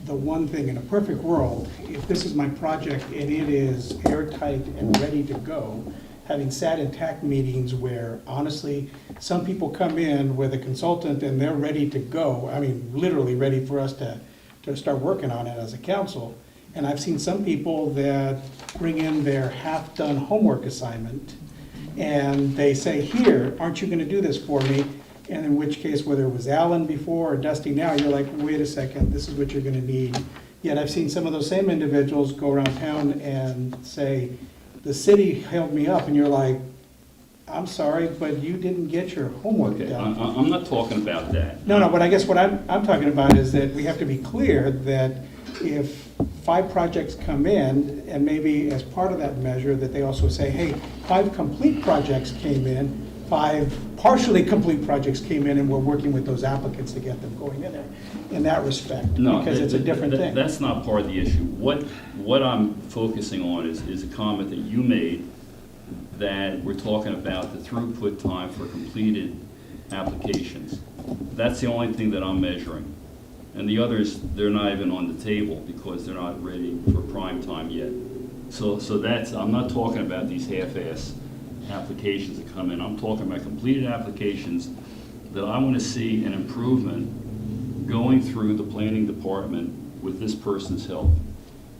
the one thing in a perfect world, if this is my project and it is airtight and ready to go, having sat in TAC meetings where honestly, some people come in with a consultant and they're ready to go, I mean, literally ready for us to start working on it as a council. And I've seen some people that bring in their half-done homework assignment and they say, here, aren't you gonna do this for me? And in which case, whether it was Alan before or Dusty now, you're like, wait a second, this is what you're gonna need. Yet I've seen some of those same individuals go around town and say, the city held me up, and you're like, I'm sorry, but you didn't get your homework Okay, done. I'm not talking about that. No, but I guess what I'm talking about is that we have to be clear that if 5 projects come in, and maybe as part of that measure, that they also say, hey, 5 complete projects came in, 5 partially complete projects came in, and we're working with those applicants to get them going in there, in that respect, No, because it's a different thing. That's not part of the issue. What I'm focusing on is a comment that you made that we're talking about the throughput time for completed applications. That's the only thing that I'm measuring. And the others, they're not even on the table because they're not ready for prime time yet. So that's, I'm not talking about these half-ass applications that come in. I'm talking about completed applications that I want to see an improvement going through the planning department with this person's help.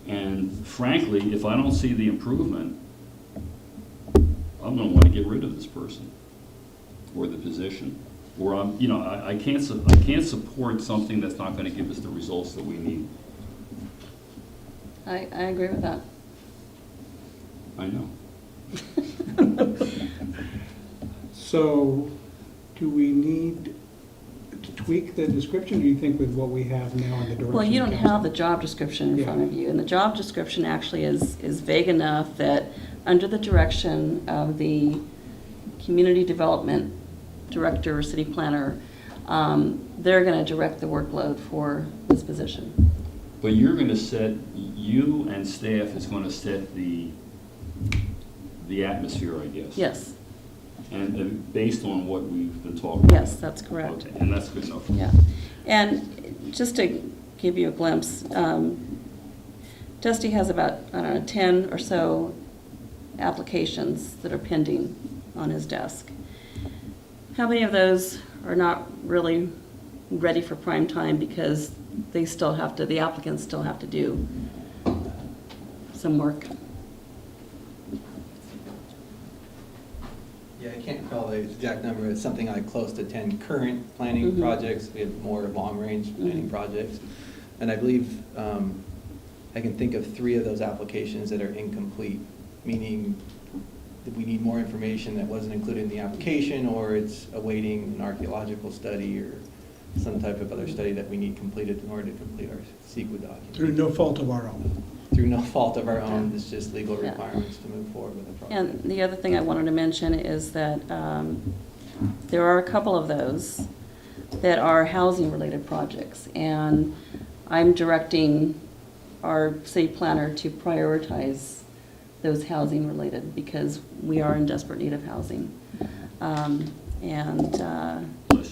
And frankly, if I don't see the improvement, I'm going to want to get rid of this person or the position. Or I can't support something that's not going to give us the results that we need. I agree with that. I know. So, do we need to tweak the description, or do you think with what we have now in the direction? Well, you don't of council? have the job description in Yeah. front of you, and the job description actually is vague enough that under the direction of the community development director or city planner, they're going to direct the workload for this position. But you're going to set, you and staff is going to set the atmosphere, I guess. Yes, And based on what we've been talking about. yes, that's correct. Okay, and that's good enough. Yeah, and just to give you a glimpse, Dusty has about, I don't know, 10 or so applications that are pending on his desk. How many of those are not really ready for prime time because they still have to, the applicants still have to do some work? Yeah, I can't recall the exact number. It's something like close to 10 current planning Mhm. projects. We have more long-range planning Mhm. projects. And I believe I can think of 3 of those applications that are incomplete, meaning that we need more information that wasn't included in the application, or it's awaiting an archaeological study or some type of other study that we need completed in order to complete our CEQA document. Through no fault of our own. Through no fault of our own, Yeah. it's just legal Yeah. requirements to move forward with the project. And the other thing I wanted to mention is that there are a couple of those that are housing-related projects, and I'm directing our city planner to prioritize those housing-related because we are in desperate need of housing. Bless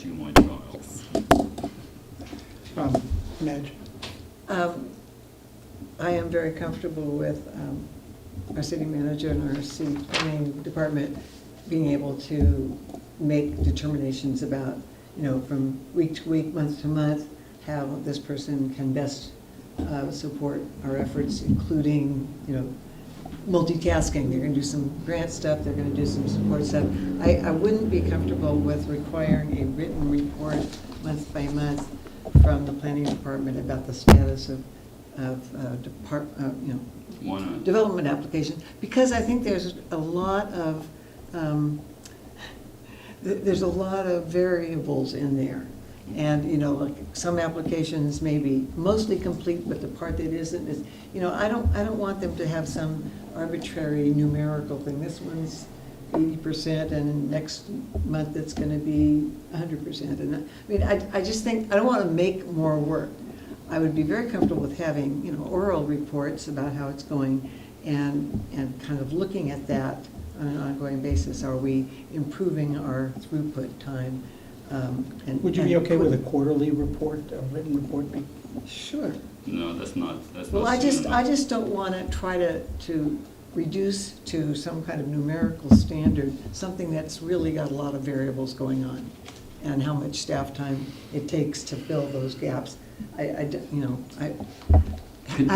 you, my child. Yes. Madge? I am very comfortable with our city manager and our city planning department being able to make determinations about, from week to week, month to month, how this person can best support our efforts, including, multitasking. They're going to do some grant stuff, they're going to do some support stuff. I wouldn't be comfortable with requiring a written report month by month from the planning department about the status of Why not? development application, because I think there's a lot of variables in there. And, like some applications may be mostly complete, but the part that isn't is, I don't want them to have some arbitrary numerical thing. This one's 80% and next month it's going to be 100%. And I just think, I don't want to make more work. I would be very comfortable with having, oral reports about how it's going and kind of looking at that on an ongoing basis. Are we improving our throughput time? Would you be okay with a quarterly report, a written report? Sure. No, that's not Well, I soon enough. just don't want to try to reduce to some kind of numerical standard, something that's really got a lot of variables going on, and how much staff time it takes to fill those gaps. I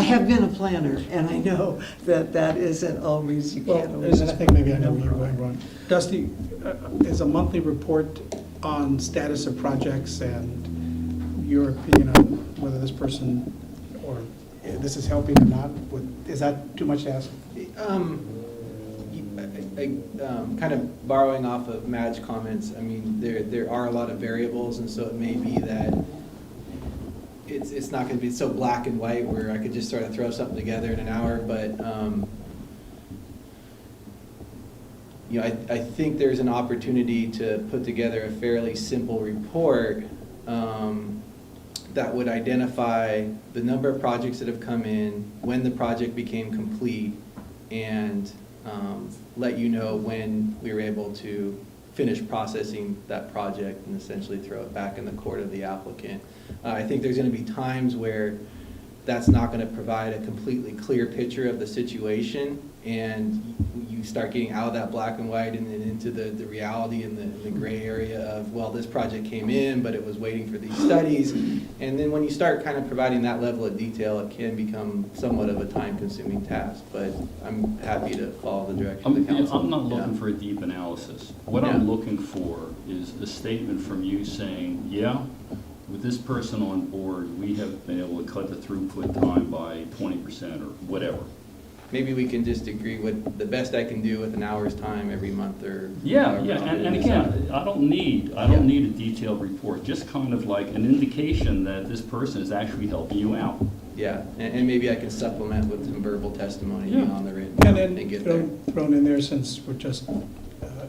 have been a planner, and I know that isn't always, you can't Well, always. and I think maybe I know where you're going, Ron. Dusty, is a monthly report on status of projects and your opinion on whether this person or this is helping or not, is that too much to ask? Kind of borrowing off of Madge's comments, there are a lot of variables, and so it may be that it's not going to be so black and white where I could just sort of throw something together in an hour, but I think there's an opportunity to put together a fairly simple report that would identify the number of projects that have come in, when the project became complete, and let you know when we were able to finish processing that project and essentially throw it back in the court of the applicant. I think there's going to be times where that's not going to provide a completely clear picture of the situation, and you start getting out of that black and white and then into the reality and the gray area of, well, this project came in, but it was waiting for these studies. And then when you start kind of providing that level of detail, it can become somewhat of a time-consuming task, but I'm happy to follow the direction of the council. I'm not looking Yeah. for a deep analysis. What Yeah. I'm looking for is a statement from you saying, yeah, with this person on board, we have been able to cut the throughput time by 20% or whatever. Maybe we can just agree with the best I can do with an hour's time every month or. Yeah, however yeah, long and it is. again, I don't need a detailed report, just kind of like an indication that this person is actually helping you out. Yeah, and maybe I can supplement with some verbal testimony Yeah. on the written And and then get there. thrown in there, since we're just,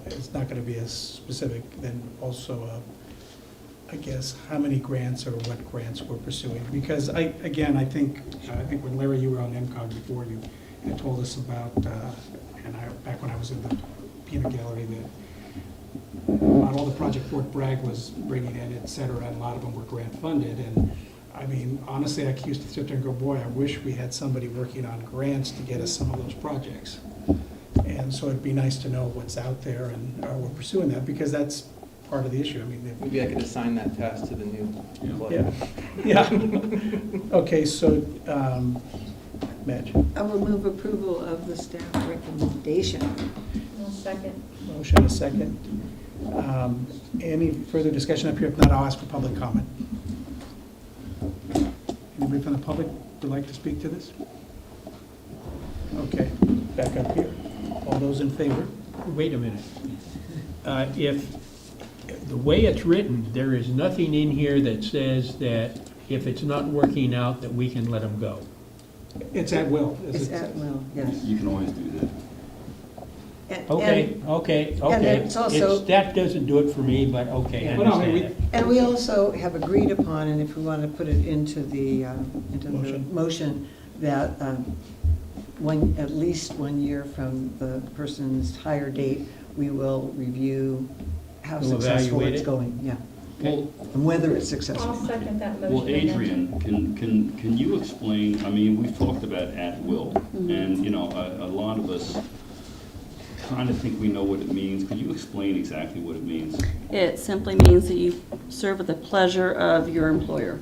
it's not going to be as specific, then also, I guess, how many grants or what grants we're pursuing. Because I think when Larry, you were on MCOG before, you had told us about, back when I was in the peanut gallery, that not all the project Fort Bragg was bringing in, et cetera, and a lot of them were grant funded. And honestly, I used to sit there and go, boy, I wish we had somebody working on grants to get us some of those projects. And so it'd be nice to know what's out there, and we're pursuing that, because that's part of the issue. I mean, Maybe I could assign that task to the new employee. yeah. Okay, so, Madge, I will move approval of the staff recommendation. I'll second. motion, a second. Any further discussion up here? If not, I'll ask for public comment. Anybody from the public would like to speak to this? Okay, back up here. All those in favor? Wait a minute. If, the way it's written, there is nothing in here that says that if it's not working out, that we can let them go. It's at will. as It's it at says. will, yes. You can always do that. Okay, okay. it's also- That doesn't do it for me, but okay, I Well, no, I mean, understand it. And we also have agreed upon, and if we want to put it into the Motion. motion, that at least 1 year from the person's hire date, we will review how We'll successful evaluate it's it? going, yeah, Well, and whether it's I'll successful. second that motion. well, Adrian, can you explain, I mean, we've talked about at will, and, you know, a lot of us kind of think we know what it means. Could you explain exactly what it means? It simply means that you serve at the pleasure of your employer.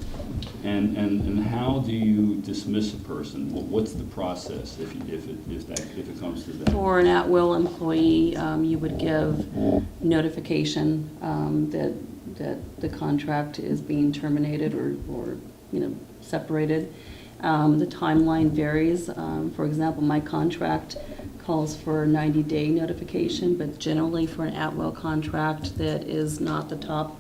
And how do you dismiss a person? What's the process if it comes to that? For an at-will employee, you would give notification that the contract is being terminated or separated. The timeline varies. For example, my contract calls for a 90-day notification, but generally for an at-will contract that is not the top,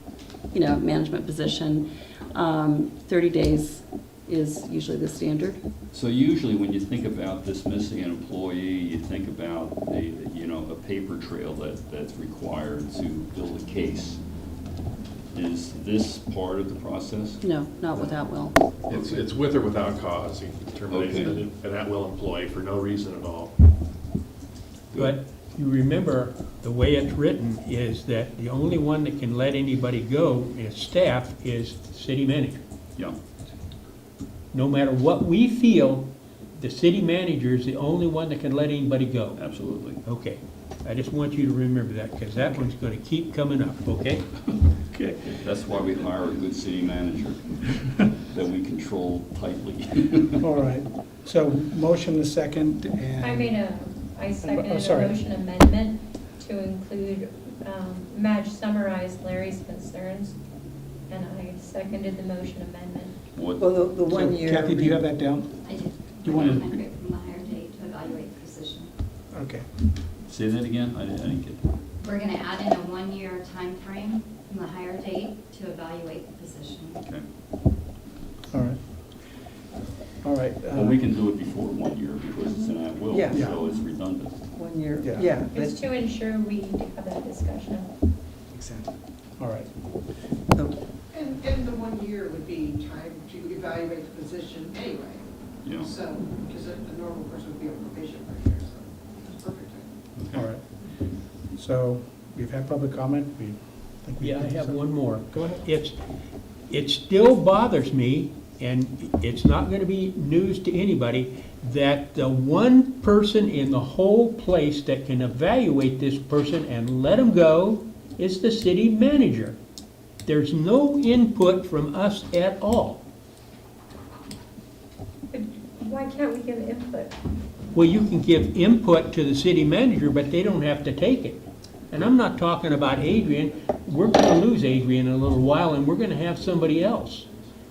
management position, 30 days is usually the standard. So usually when you think about dismissing an employee, you think about a paper trail that's required to build a case. Is this part of the process? No, not with at-will. It's with or without cause. You can terminate Okay. an at-will employee for no reason at all. But you remember, the way it's written is that the only one that can let anybody go as staff is the city manager. Yeah. No matter what we feel, the city manager is the only one that can let anybody go. Absolutely. Okay, I just want you to remember that, because that one's gonna keep coming up, okay? Okay. That's why we hire a good city manager that we control tightly. All right. So motion, a second, and. I seconded a sorry. motion amendment to include, Madge summarized Larry's concerns, and I seconded the motion amendment. What, Well, the So, 1 year. Kathy, do you have that down? I did. You want to- 100 from the hire date to evaluate the position. Okay. say that again? I didn't get that. We're going to add in a 1-year time frame from the hire date to evaluate the position. Okay. All right. All right. Well, we can do it before 1 year because it's an at-will, Yeah. so it's redundant. 1 year, Yeah. yeah. It's to ensure we have that discussion. Exactly. All right. And the 1 year would be time to evaluate the position anyway. Yeah. So, because a normal person would be on probation for a year, so it's perfect time. All right. So we've had public comment. We think we. Yeah, I have one more. Go ahead. It still bothers me, and it's not gonna be news to anybody, that the one person in the whole place that can evaluate this person and let him go is the city manager. There's no input from us at all. But why can't we give input? Well, you can give input to the city manager, but they don't have to take it. And I'm not talking about Adrian. We're gonna lose Adrian in a little while, and we're gonna have somebody else.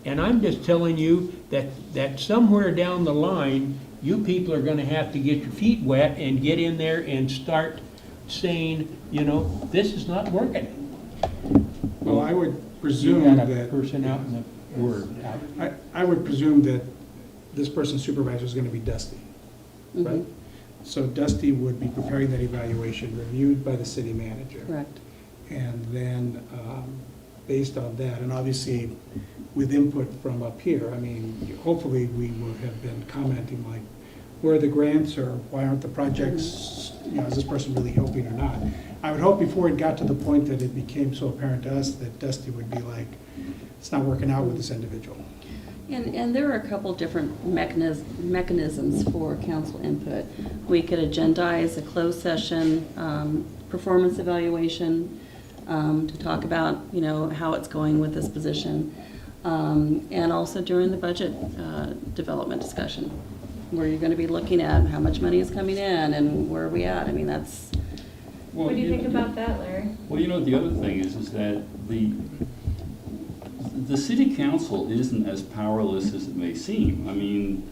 And I'm just telling you that somewhere down the line, you people are gonna have to get your feet wet and get in there and start saying, this is not working. Well, I would You presume got a that, person out in the word. I would presume that this person's supervisor is going to be Dusty, right? So Dusty would be preparing that evaluation, reviewed by the city manager. Correct. And then, based on that, and obviously with input from up here, I mean, hopefully we will have been commenting like, where are the grants, or why aren't the projects, is this person really helping or not? I would hope before it got to the point that it became so apparent to us that Dusty would be like, it's not working out with this individual. And there are a couple different mechanisms for council input. We could agendize a closed session, performance evaluation, to talk about, how it's going with this position. And also during the budget development discussion, where you're going to be looking at how much money is coming in and where are we at. I mean, that's, What do you think about that, Larry? Well, the other thing is that the city council isn't as powerless as it may seem. I mean,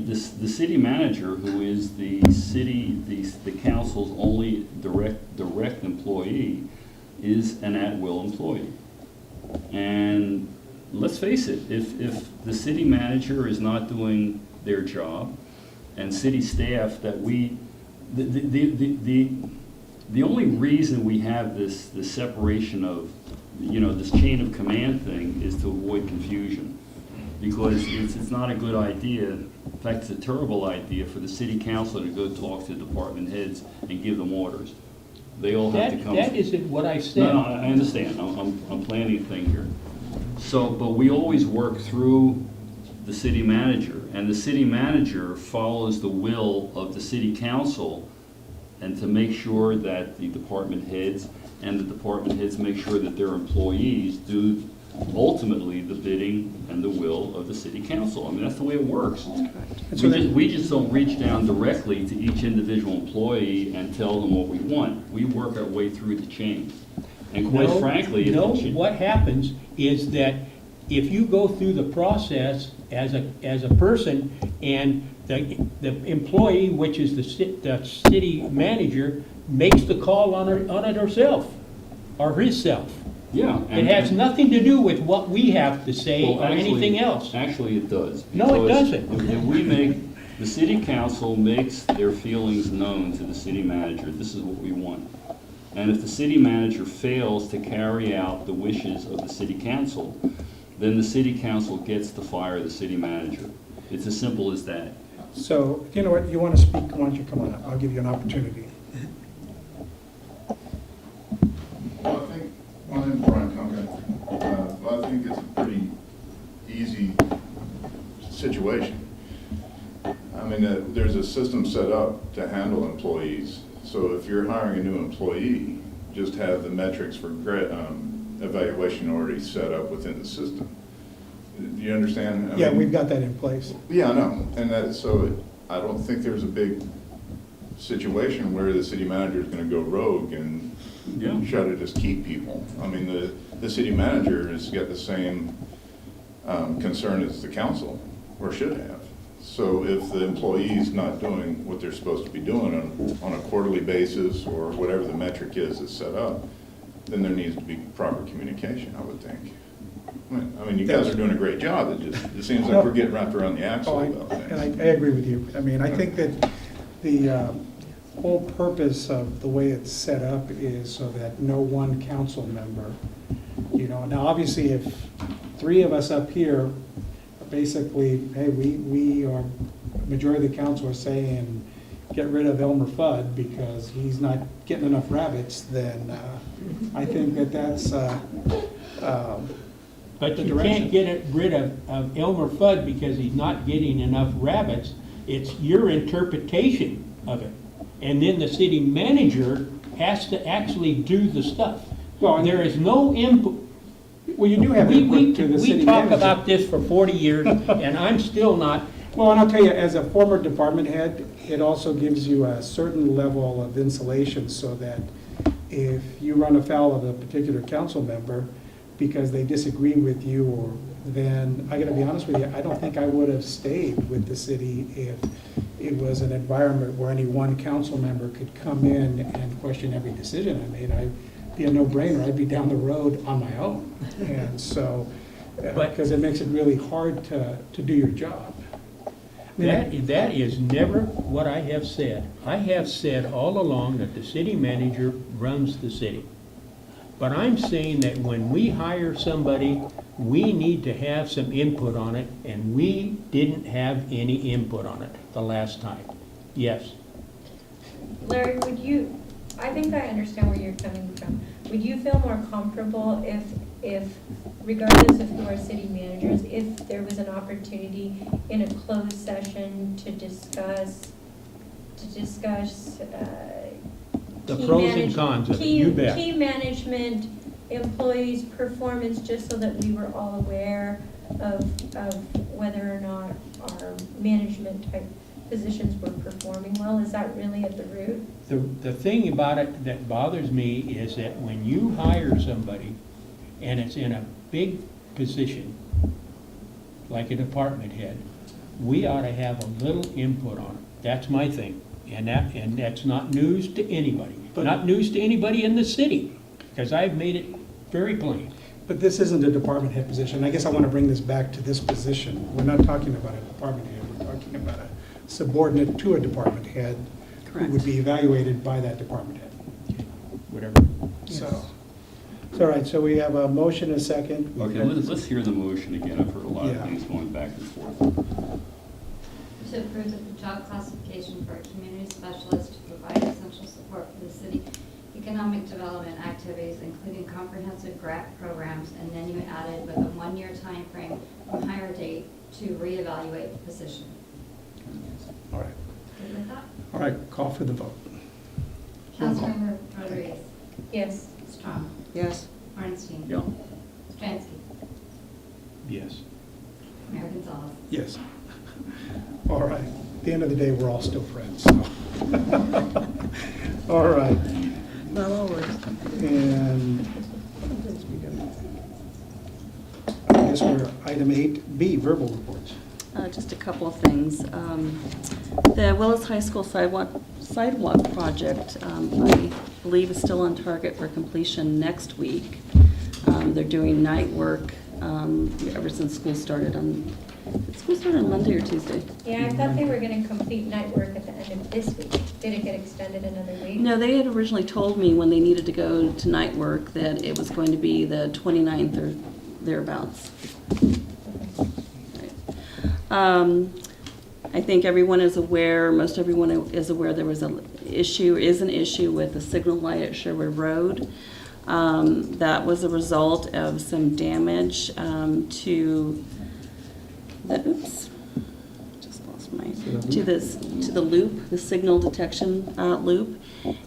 the city manager, who is the council's only direct employee, is an at-will employee. And let's face it, if the city manager is not doing their job, and city staff that the only reason we have this separation of, this chain of command thing is to avoid confusion. Because it's not a good idea, in fact, it's a terrible idea for the city council to go talk to department heads and give them orders. They all have to come. That isn't what I said. No, I understand, I'm planning a thing here. So, but we always work through the city manager, and the city manager follows the will of the city council, and to make sure that the department heads make sure that their employees do ultimately the bidding and the will of the city council. I mean, that's the way it works. We just don't reach down directly to each individual employee and tell them what we want. We work our way through the chain. And quite frankly, what happens is that if you go through the process as a person, and the employee, which is the city manager, makes the call on it herself, or himself. Yeah. It has nothing to do with what we have to say or anything else. Actually, it does. No, it doesn't. If the city council makes their feelings known to the city manager, this is what we want. And if the city manager fails to carry out the wishes of the city council, then the city council gets to fire the city manager. It's as simple as that. So, you know what, you want to speak, why don't you come on up? I'll give you an opportunity. Well, I think, my name's Brian Comcast. I think it's a pretty easy situation. I mean, there's a system set up to handle employees. So if you're hiring a new employee, just have the metrics for evaluation already set up within the system. Do you understand? Yeah, we've got that in place. Yeah, I know. And I don't think there's a big situation where the city manager is going to go rogue and try to just keep people. I mean, the city manager has got the same concern as the council, or should have. So if the employee's not doing what they're supposed to be doing on a quarterly basis, or whatever the metric is that's set up, then there needs to be proper communication, I would think. I mean, you guys are doing a great job. It seems like we're getting wrapped around the axle about things. And I agree with you. I mean, I think that the whole purpose of the way it's set up is so that no one council member, now obviously if three of us up here basically, hey, we are, majority of the council are saying, get rid of Elmer Fudd because he's not getting enough rabbits, then I think that's but you can't get rid of Elmer Fudd because he's not getting enough rabbits. It's your interpretation of it. And then the city manager has to actually do the stuff. Well, there is no input. Well, you do have input to the city We talk manager. about this for 40 years, and I'm still not. Well, and I'll tell you, as a former department head, it also gives you a certain level of insulation so that if you run afoul of a particular council member because they disagree with you, or then, I gotta be honest with you, I don't think I would have stayed with the city if it was an environment where any one council member could come in and question every decision I made. I'd be a no-brainer, I'd be down the road on my own. And so, because it makes it really hard to do your job. That is never what I have said. I have said all along that the city manager runs the city. But I'm saying that when we hire somebody, we need to have some input on it, and we didn't have any input on it the last time. Yes. Larry, I think I understand where you're coming from. Would you feel more comfortable if if, regardless of who our city manager is, if there was an opportunity in a closed session to discuss The key pros and manage- cons of it, key- you bet. Key management, employees' performance, just so that we were all aware of whether or not our management type positions were performing well. Is that really at the root? The thing about it that bothers me is that when you hire somebody and it's in a big position, like a department head, we ought to have a little input on it. That's my thing. And that's not news to anybody. Not news to anybody in the city, because I've made it very plain. But this isn't a department head position. I guess I want to bring this back to this position. We're not talking about a department head, we're talking about a subordinate to a department head who would be evaluated by that department head. Whatever. So, it's all right, so we have a motion, a second. Okay, let's hear the motion again. I've heard a lot of Yeah. things going back and forth. To approve the job classification for a community specialist to provide essential support for the city economic development activities, including comprehensive grant programs, and then you added with a 1-year time frame from hire date to reevaluate the position. All right, Good with that? all right, call for the vote. Councilmember Rodriguez. Yes. Strong. Yes. Ornstein. Yeah. Stransky. Yes. Mayor Gonzalez. Yes. All right, at the end of the day, we're all still friends, so. All right, Not always. and I guess we're item 8B, verbal reports. Just a couple of things. The Willits High School sidewalk project, I believe is still on target for completion next week. They're doing night work ever since school started on Monday or Tuesday? Yeah, I thought they were gonna complete night work at the end of this week. Did it get extended another week? No, they had originally told me when they needed to go to night work that it was going to be the 29th or thereabouts. Right. I think everyone is aware, most everyone is aware there was an issue with the signal light at Sherwood Road. That was a result of some damage to the loop, the signal detection loop.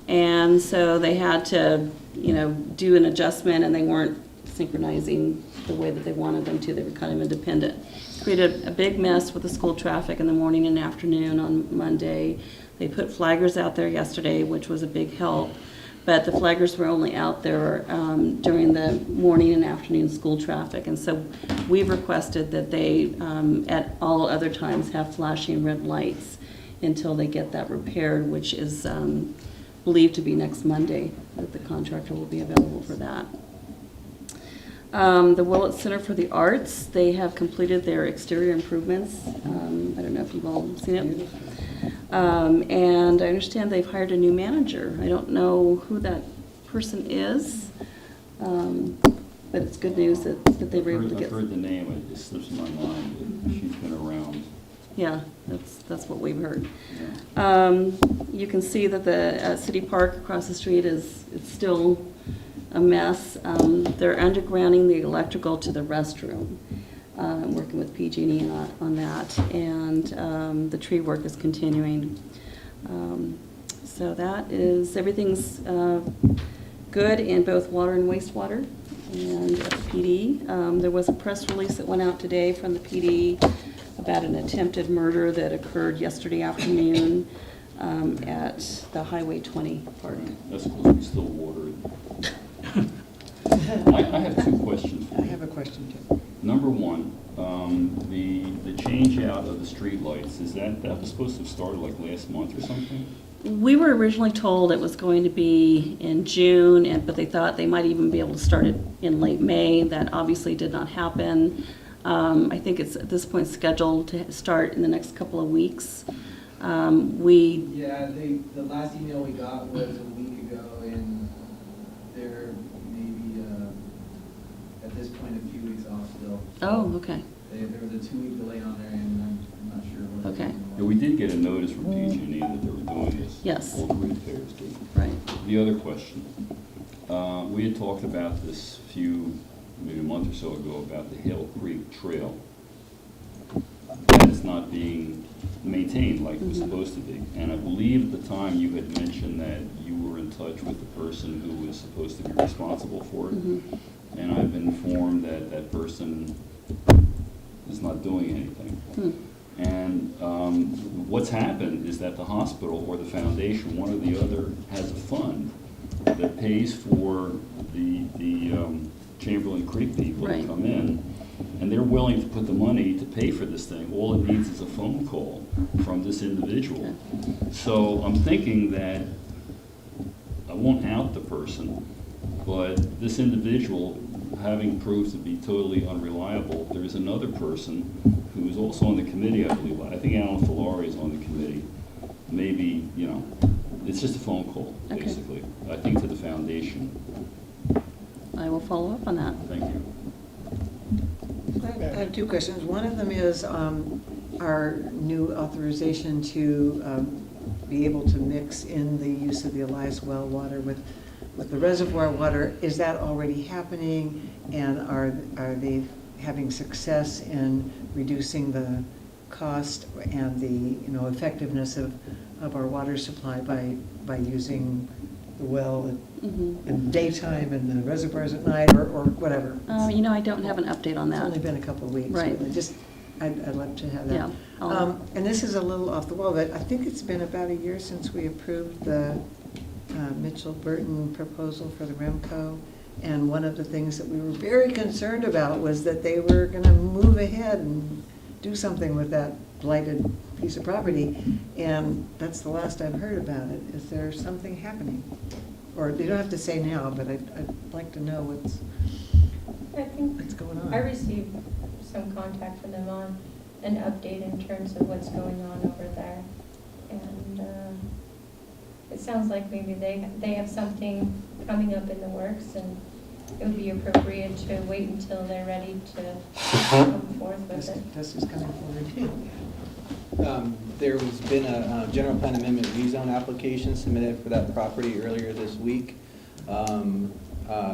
And so they had to, do an adjustment, and they weren't synchronizing the way that they wanted them to. They were kind of independent. Created a big mess with the school traffic in the morning and afternoon on Monday. They put flaggers out there yesterday, which was a big help. But the flaggers were only out there during the morning and afternoon school traffic. And so we've requested that they, at all other times, have flashing red lights until they get that repaired, which is believed to be next Monday, that the contractor will be available for that. The Willits Center for the Arts, they have completed their exterior improvements. I don't know if you've all seen it. And I understand they've hired a new manager. I don't know who that person is, but it's good news that they were able to get. I've heard the name, it just slips in my mind, but she's been around. Yeah, that's what we've heard. Yeah. You can see that the city park across the street it's still a mess. They're undergrounding the electrical to the restroom. I'm working with PG&E on that, and the tree work is continuing. So that is, everything's good in both water and wastewater and at the PD. There was a press release that went out today from the PD about an attempted murder that occurred yesterday afternoon at the Highway 20 park. That's supposed to be still water. I have two questions for I you. have a question too. Number one, the change out of the street lights, that was supposed to have started like last month or something? We were originally told it was going to be in June, but they thought they might even be able to start it in late May. That obviously did not happen. I think it's at this point scheduled to start in the next couple of weeks. Yeah, the last email we got was a week ago, and they're maybe, at this point, a few weeks off still. Oh, okay. There was a 2-week delay on their end, and I'm not sure what. the Okay. reason was. Yeah, we did get a notice from PG&E that they were doing this. Yes. All the repairs did. Right. The other question, we had talked about this maybe a month or so ago about the Hale Creek Trail. That is not being maintained like it was supposed to be. And I believe at the time you had mentioned that you were in touch with the person who was supposed to be responsible for it. And I've been informed that that person is not doing anything. And what's happened is that the hospital or the foundation, one or the other, has a fund that pays for the Chamberlain Creek people to Right. come in, and they're willing to put the money to pay for this thing. All it needs is a phone call from this individual. So I'm thinking that, I won't out the person, but this individual, having proved to be totally unreliable, there's another person who is also on the committee, I believe. I think Alan Filari is on the committee. Maybe, you know, it's just a phone call, Okay. basically. I think to the foundation. I will follow up on that. Thank you. I have two questions. One of them is our new authorization to be able to mix in the use of the Elias well water with the reservoir water. Is that already happening? And are they having success in reducing the cost and the effectiveness of our water supply by using the well in daytime and the reservoirs at night or whatever? I don't have an update on It's only that. been a couple of weeks. Right. Really. Just, I'd love to have that. Yeah, I'll- And this is a little off the wall, but I think it's been about a year since we approved the Mitchell-Burton proposal for the Remco. And one of the things that we were very concerned about was that they were going to move ahead and do something with that blighted piece of property. And that's the last I've heard about it. Is there something happening? Or you don't have to say now, but I'd like to know what's going on. I received some contact from them on an update in terms of what's going on over there. And it sounds like maybe they have something coming up in the works, and it would be appropriate to wait until they're ready to come forth with it. This is coming forward. There has been a general plan amendment rezone application submitted for that property earlier this week.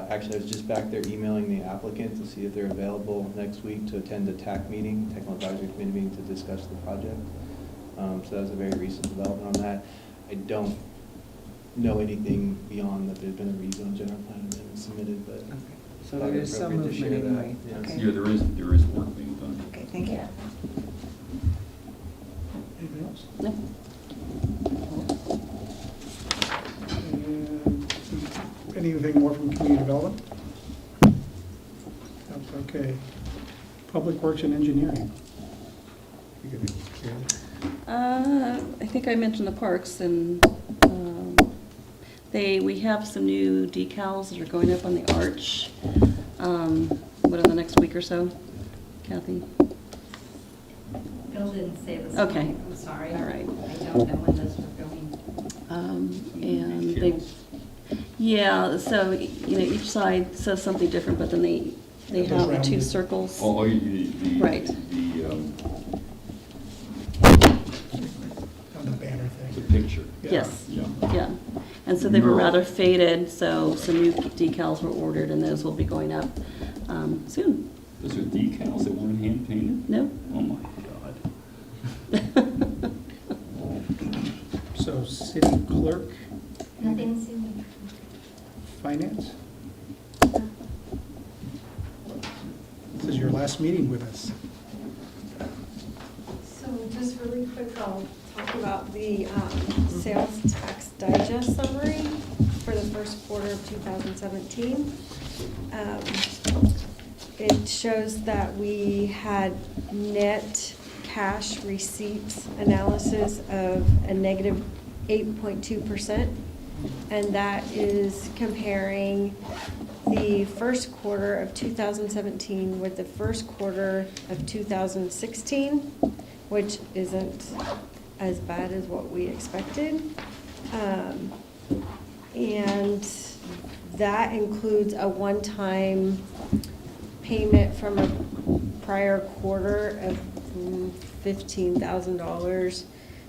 Actually, I was just back there emailing the applicant to see if they're available next week to attend the TAC meeting, Technical Advisory Committee meeting, to discuss the project. So that was a very recent development on that. I don't know anything beyond that there's been a rezone general plan amendment submitted, but Okay. So probably there is some appropriate to movement share that. anyway. Yes. Okay. Yeah, there is work being done. Okay, thank you. Yeah. Anything else? No. Anything more from community development? That's okay. Public Works and Engineering. You could hear that. I think I mentioned the parks, and we have some new decals that are going up on the arch. What, in the next week or so, Kathy? Bill didn't say this. Okay. morning. I'm sorry. All right. I don't know when those are going. And they, yeah, so, each side says something different, but then they have the two rounded. circles. Oh, the. Right. On the banner The thing. picture. Yes, Yeah. yeah. And so they were Mural. rather faded, so some new decals were ordered, and those will be going up soon. Those are decals that weren't hand painted? No? Oh my God. So city clerk, Nothing soon. finance? This is your last meeting with us. So just really quick, I'll talk about the sales tax digest summary for the first quarter of 2017. It shows that we had net cash receipts analysis of a negative 8.2%, and that is comparing the first quarter of 2017 with the first quarter of 2016, which isn't as bad as what we expected. And that includes a one-time payment from a prior quarter of $15,000.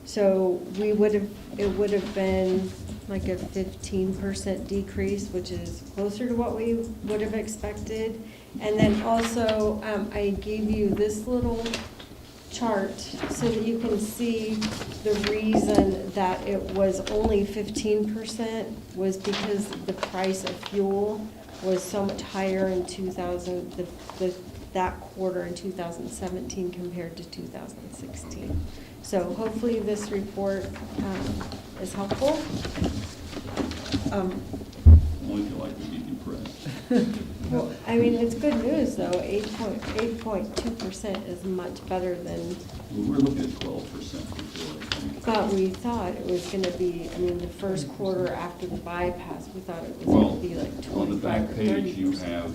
So it would have been like a 15% decrease, which is closer to what we would have expected. And then also, I gave you this little chart so that you can see the reason that it was only 15% was because the price of fuel was so much higher in that quarter in 2017 compared to 2016. So hopefully this report is helpful. Only if you like to be depressed. Well, I mean, it's good news, though. 8.2% is much better than, We were looking at 12% before, I think. but we thought it was gonna be, I mean, the first quarter after the bypass, we thought it was Well, gonna be like on the 25 back or page, you 30%. have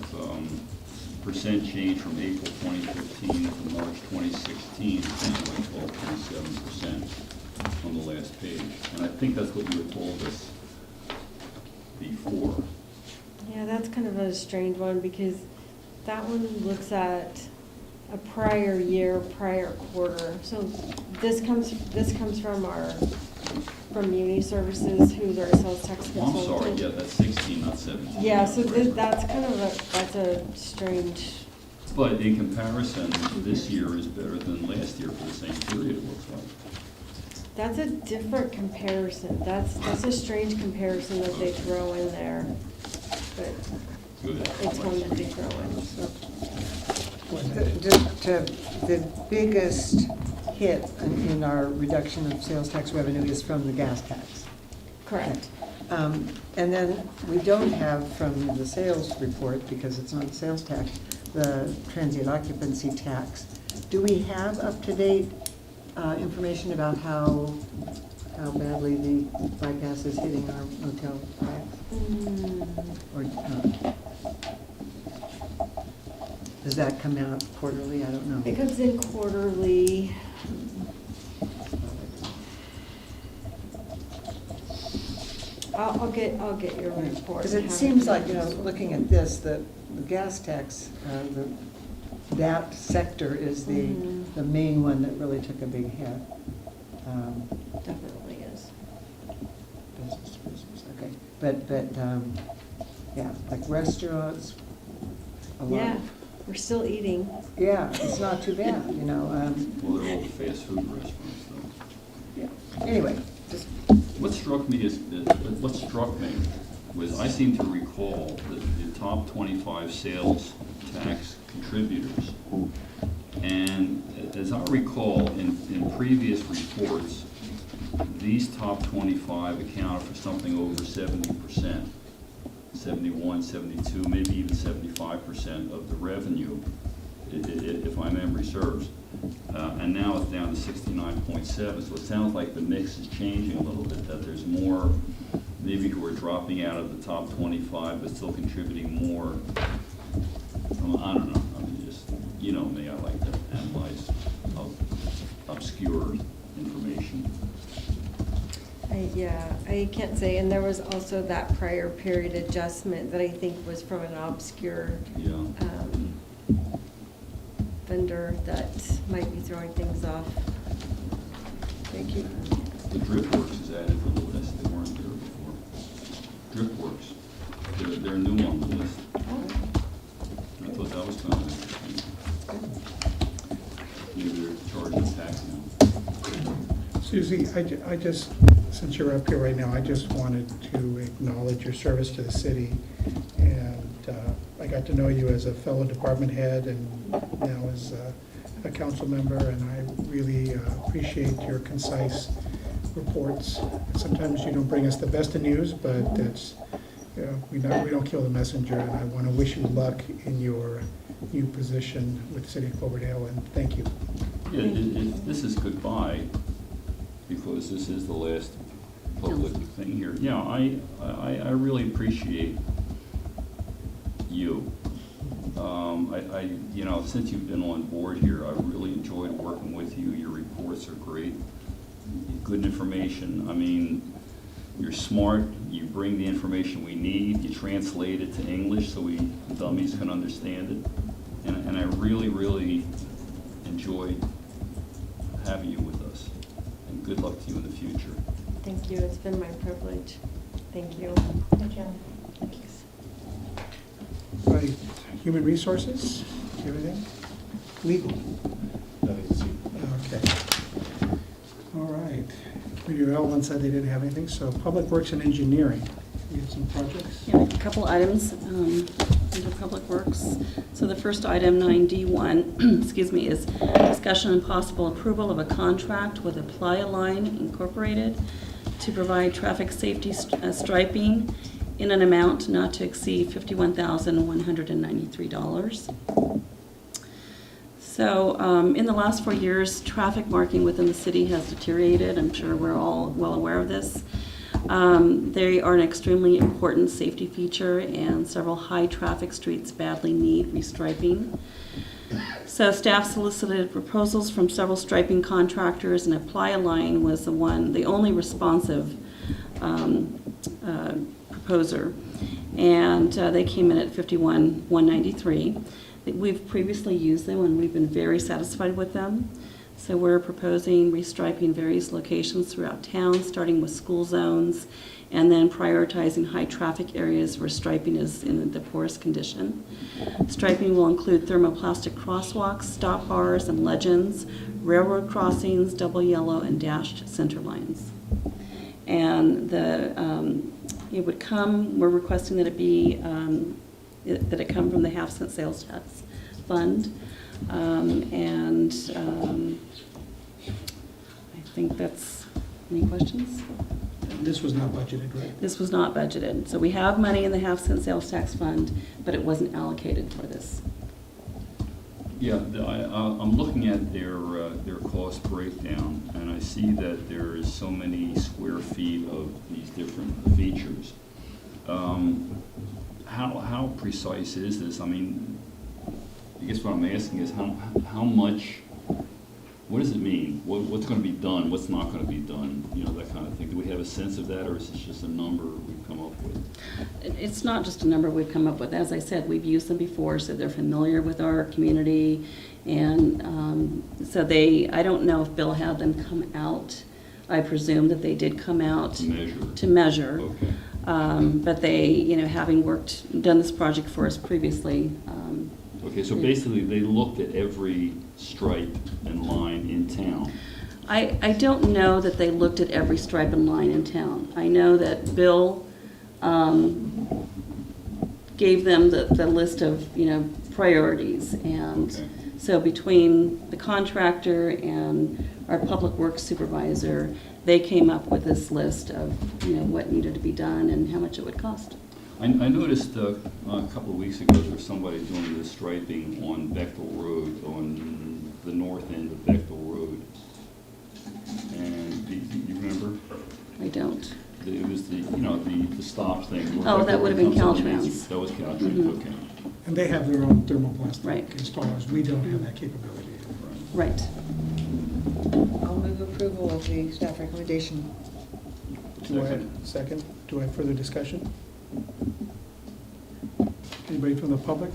percent change from April 2015 to March 2016, something like 12.7% on the last page. And I think that's what you had told us before. Yeah, that's kind of a strange one, because that one looks at a prior year, prior quarter. So this comes from Muni Services, who's our sales tax Oh, I'm consultant. sorry, yeah, that's 16, not 17. Yeah, so that's kind of that's a strange, But in comparison, this year is better than last year for the same period, it looks like. that's a different comparison. That's a strange comparison that they throw in there. But Good. it's one that they throw in. The biggest hit in our reduction of sales tax revenue is from the gas tax. Correct. And then we don't have from the sales report, because it's not sales tax, the transient occupancy tax. Do we have up-to-date information about how badly the bypass is hitting our motel tax? Or not? Does that come out quarterly? I don't know. It comes in quarterly. I'll get your report. Because it seems like, looking at this, the gas tax, that sector is the main one that really took a big hit. Definitely is. Business, okay. But, yeah, like restaurants, a lot. Yeah, we're still eating. Yeah, it's not too bad, Well, they're all the fast food restaurants, though. Yeah. Anyway, just, What struck me was I seem to recall that the top 25 sales tax contributors. And as I recall, in previous reports, these top 25 accounted for something over 70%, 71, 72, maybe even 75% of the revenue, if my memory serves. And now it's down to 69.7, so it sounds like the mix is changing a little bit, that there's more maybe who are dropping out of the top 25 but still contributing more. I don't know, I mean, just, you know me, I like to analyze obscure information. I can't say, and there was also that prior period adjustment that I think was from an obscure Yeah. vendor that might be throwing things off. thank you. The Dripworks is added to the list, they weren't there before. Dripworks, they're new on the list. I thought that was kind of interesting. Maybe they're charging tax now. Susie, I just, since you're up here right now, I just wanted to acknowledge your service to the city. And I got to know you as a fellow department head and now as a council member, and I really appreciate your concise reports. Sometimes you don't bring us the best of news, but that's, we don't kill the messenger, and I want to wish you luck in your new position with the city of Cloverdale, and thank you. Yeah, this is goodbye, because this is the last public thing here. Yeah, I really appreciate you. Since you've been on board here, I've really enjoyed working with you. Your reports are great, good information. I mean, you're smart, you bring the information we need, you translate it to English so we dummies can understand it. And I really, really enjoyed having you with us. And good luck to you in the future. Thank you, it's been my privilege. Thank you. Good job. Right, human resources, everything? Legal? Nothing to see. Okay. All right. Community development said they didn't have anything, so public works and engineering, we have some projects. Yeah, a couple items under Public Works. So the first item, 9D1, excuse me, is discussion and possible approval of a contract with Apply Line Incorporated to provide traffic safety striping in an amount not to exceed $51,193. So in the last 4 years, traffic marking within the city has deteriorated. I'm sure we're all well aware of this. They are an extremely important safety feature, and several high-traffic streets badly need restriping. So staff solicited proposals from several striping contractors, and Apply a Line was the only responsive proposer, and they came in at $51,193. We've previously used them, and we've been very satisfied with them. So we're proposing restriping various locations throughout town, starting with school zones, and then prioritizing high-traffic areas where striping is in the poorest condition. Striping will include thermoplastic crosswalks, stop bars, and legends, railroad crossings, double yellow, and dashed center lines. And it would come, we're requesting that it be, that it come from the half-cent sales tax fund. I think that's, any questions? This was not budgeted, right? This was not budgeted. So we have money in the half-cent sales tax fund, but it wasn't allocated for this. Yeah, I'm looking at their cost breakdown, and I see that there is so many square feet of these different features. How precise is this? I mean, I guess what I'm asking is how much, what does it mean? What's going to be done? What's not going to be done? You know, that kind of thing. Do we have a sense of that, or is this just a number we've come up with? It's not just a number we've come up with. As I said, we've used them before, so they're familiar with our community. And so I don't know if Bill had them come out. I presume that they did come out to measure. Okay. But they, having done this project for us previously. Okay, so basically they looked at every stripe and line in town. I don't know that they looked at every stripe and line in town. I know that Bill gave them the list of, priorities. And Okay. so between the contractor and our public works supervisor, they came up with this list of, what needed to be done and how much it would cost. I noticed a couple of weeks ago there was somebody doing the striping on Bechtel Road, on the north end of Bechtel Road. And do you remember? I don't. It was the stop thing. Oh, that would have been Caltrans. Caltrans. That was Caltrans, Mhm. okay. And they have their own thermoplastic Right. installers. We don't have that capability. Right. I'll move approval of the staff recommendation. Second? Do I have further discussion? Anybody from the public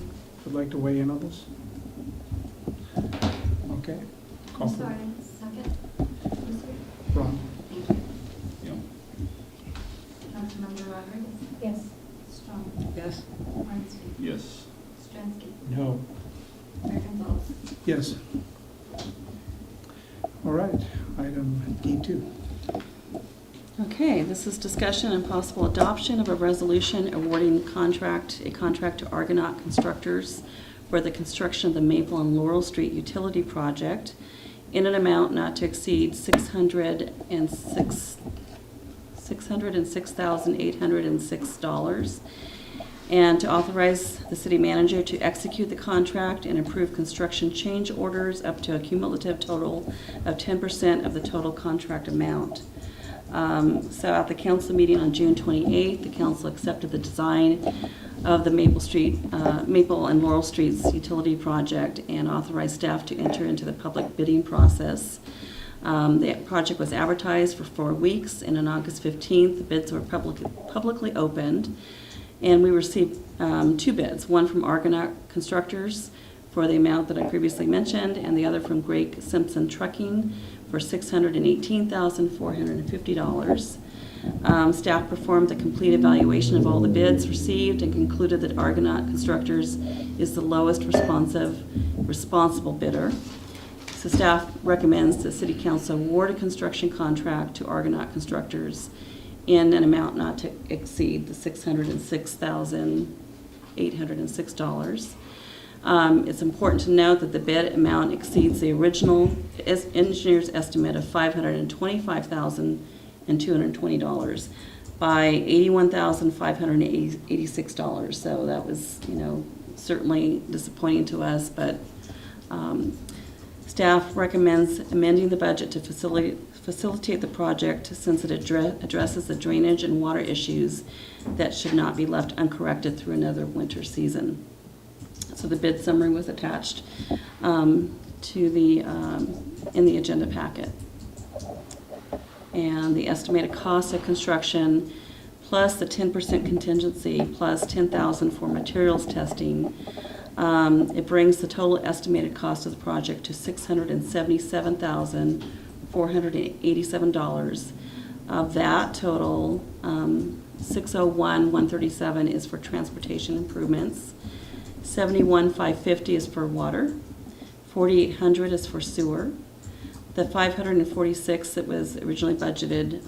would like to weigh in on this? Okay. Call I'm for sorry, it. second? Ron? Thank you. Yeah. Councilmember Rodriguez? Yes. Strong? Yes? Ornstein? Yes. Stransky? No. Mayor Gonzalez? Yes. All right, item D2. Okay, this is discussion and possible adoption of a resolution awarding a contract to Argonaut Constructors for the construction of the Maple and Laurel Street Utility Project in an amount not to exceed $606,806, and to authorize the city manager to execute the contract and approve construction change orders up to a cumulative total of 10% of the total contract amount. So at the council meeting on June 28th, the council accepted the design of the Maple and Laurel Streets utility project and authorized staff to enter into the public bidding process. The project was advertised for 4 weeks, and on August 15th, the bids were publicly opened. And we received 2 bids, one from Argonaut Constructors for the amount that I previously mentioned, and the other from Greg Simpson Trucking for $618,450. Staff performed a complete evaluation of all the bids received and concluded that Argonaut Constructors is the lowest responsible bidder. So staff recommends the City Council award a construction contract to Argonaut Constructors in an amount not to exceed the $606,806. It's important to note that the bid amount exceeds the original engineer's estimate of $525,220 by $81,586. So that was, certainly disappointing to us, but staff recommends amending the budget to facilitate the project since it addresses the drainage and water issues that should not be left uncorrected through another winter season. So the bid summary was attached to the in the agenda packet. And the estimated cost of construction plus the 10% contingency plus $10,000 for materials testing, it brings the total estimated cost of the project to $677,487. Of that total, $601,137 is for transportation improvements, $71,550 is for water, $4,800 is for sewer. The $546 that was originally budgeted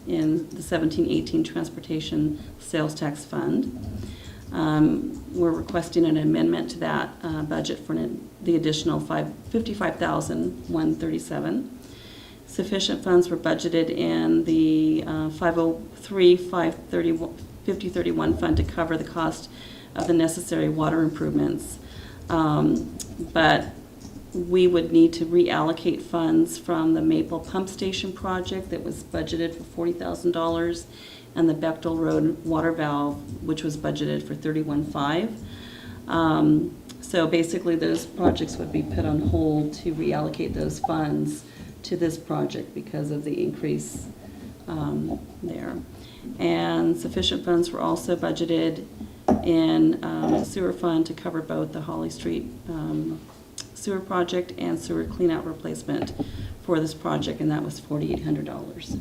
in the 17-18 Transportation Sales Tax Fund. We're requesting an amendment to that budget for the additional $55,137. Sufficient funds were budgeted in the 503-5031 fund to cover the cost of the necessary water improvements. But we would need to reallocate funds from the Maple Pump Station project that was budgeted for $40,000 and the Bechtel Road water valve, which was budgeted for $31,500. So basically those projects would be put on hold to reallocate those funds to this project because of the increase there. And sufficient funds were also budgeted in the sewer fund to cover both the Holly Street sewer project and sewer cleanout replacement for this project, and that was $4,800.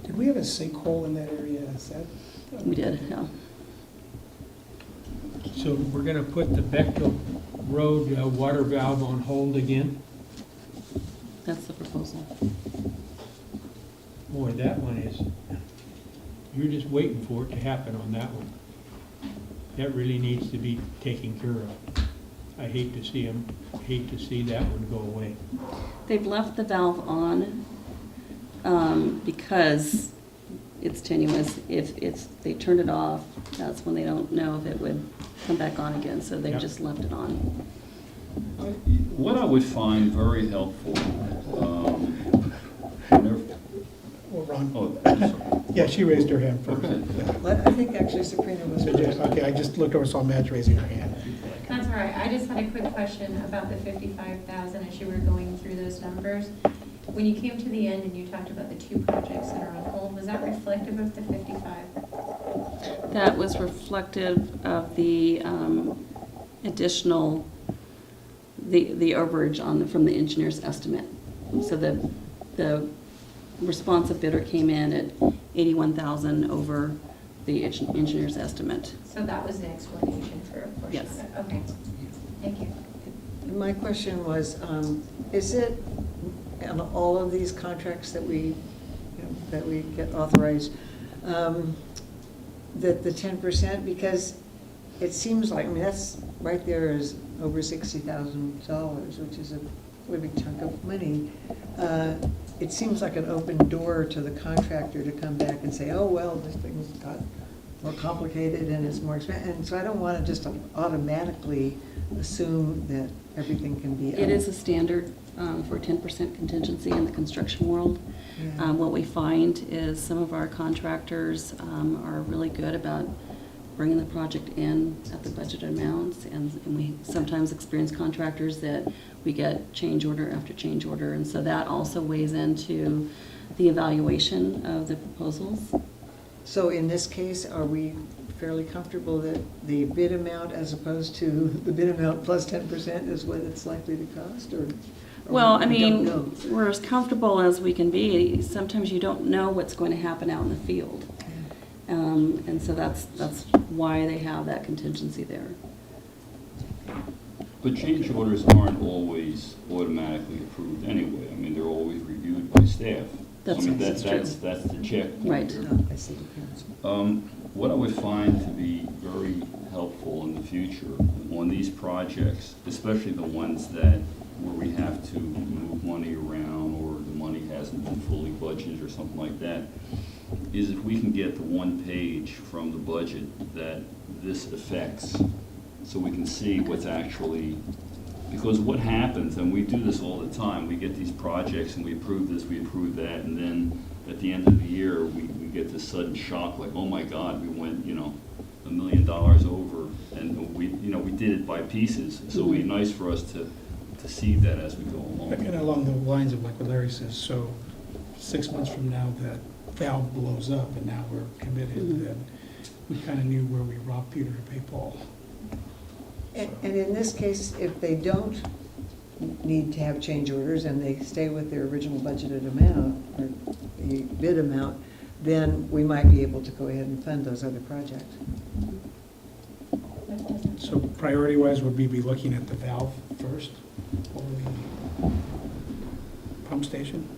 Did we have a sinkhole in that area? Is that? We did, yeah. So we're gonna put the Bechtel Road water valve on hold again? That's the proposal. Boy, that one is, you're just waiting for it to happen on that one. That really needs to be taken care of. I hate to see that one go away. They've left the valve on because it's tenuous. If they turned it off, that's when they don't know if it would come back on again, so they've just left it on. What I would find very helpful, Well, Ron. oh, sorry. Yeah, she raised her hand first. Okay. Well, I think actually Sabrina was first. Okay, I just looked over, saw Madge raising her hand. That's all right. I just had a quick question about the 55,000 as you were going through those numbers. When you came to the end and you talked about the two projects that are on hold, was that reflective of the 55? That was reflective of the additional, the overage from the engineer's estimate. So the responsive bidder came in at 81,000 over the engineer's estimate. So that was the explanation for a portion Yes. of it? Okay, thank you. My question was, is it on all of these contracts that we get authorized, that the 10%, because it seems like, that's right there is over $60,000, which is a really big chunk of money. It seems like an open door to the contractor to come back and say, oh, well, this thing's got more complicated and it's more expensive. And so I don't want to just automatically assume that everything can be. It is a standard for 10% contingency in the construction world. Yeah. What we find is some of our contractors are really good about bringing the project in at the budgeted amounts, and we sometimes experience contractors that we get change order after change order, and so that also weighs into the evaluation of the proposals. So in this case, are we fairly comfortable that the bid amount as opposed to the bid amount plus 10% is what it's likely to cost, or? Well, I we don't mean, know? we're as comfortable as we can be. Sometimes you don't know what's going to happen out in the field. And so that's why they have that contingency there. But change orders aren't always automatically approved anyway. I mean, they're always reviewed by staff. That's- I mean, that's true. that's the check. Right. Not by city council. What I would find to be very helpful in the future on these projects, especially the ones that where we have to move money around or the money hasn't been fully budgeted or something like that, is if we can get the one page from the budget that this affects, so we can see what's actually, because what happens, and we do this all the time, we get these projects and we approve this, we approve that, and then at the end of the year, we get this sudden shock, like, oh my God, we went, $1 million over, and we did it by pieces. So it'd be nice for us to see that as we go along. And along the lines of like what Larry says, so 6 months from now, that valve blows up and now we're committed, then we kind of knew where we robbed Peter to pay Paul. And in this case, if they don't need to have change orders and they stay with their original budgeted amount, or the bid amount, then we might be able to go ahead and fund those other projects. So priority-wise, would we be looking at the valve first or the pump station?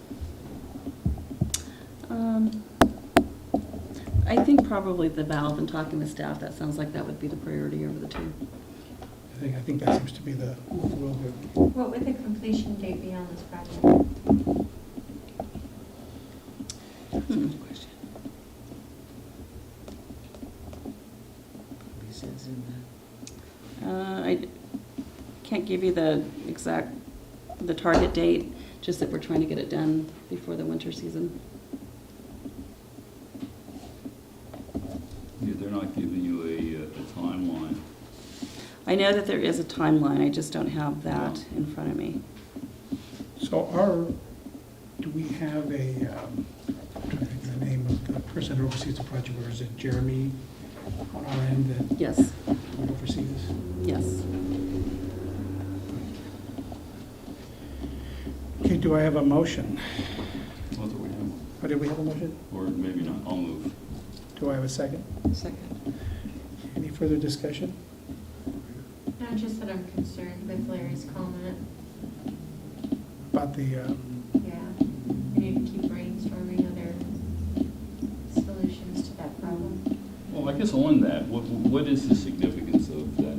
I think probably the valve, and talking with staff, that sounds like that would be the priority over the two. I think that seems to be the will of it. What would the completion date be on this project? He says in I can't give you the target date, just that we're trying to get it done before the winter season. Yeah, they're not giving you a timeline. I know that there is a timeline, I just don't have that in front of me. So do we have a, I'm trying to think of the name of the person that oversees the project, or is it Jeremy on our end that Yes, would oversee this? yes. Okay, do I have a motion? What do we have? Or did we have a motion? Or maybe not, I'll move. Do I have a second? second. Any further discussion? No, just that I'm concerned with Larry's comment. About the, Yeah, we need to keep brainstorming other solutions to that problem. Well, I guess on that, what is the significance of that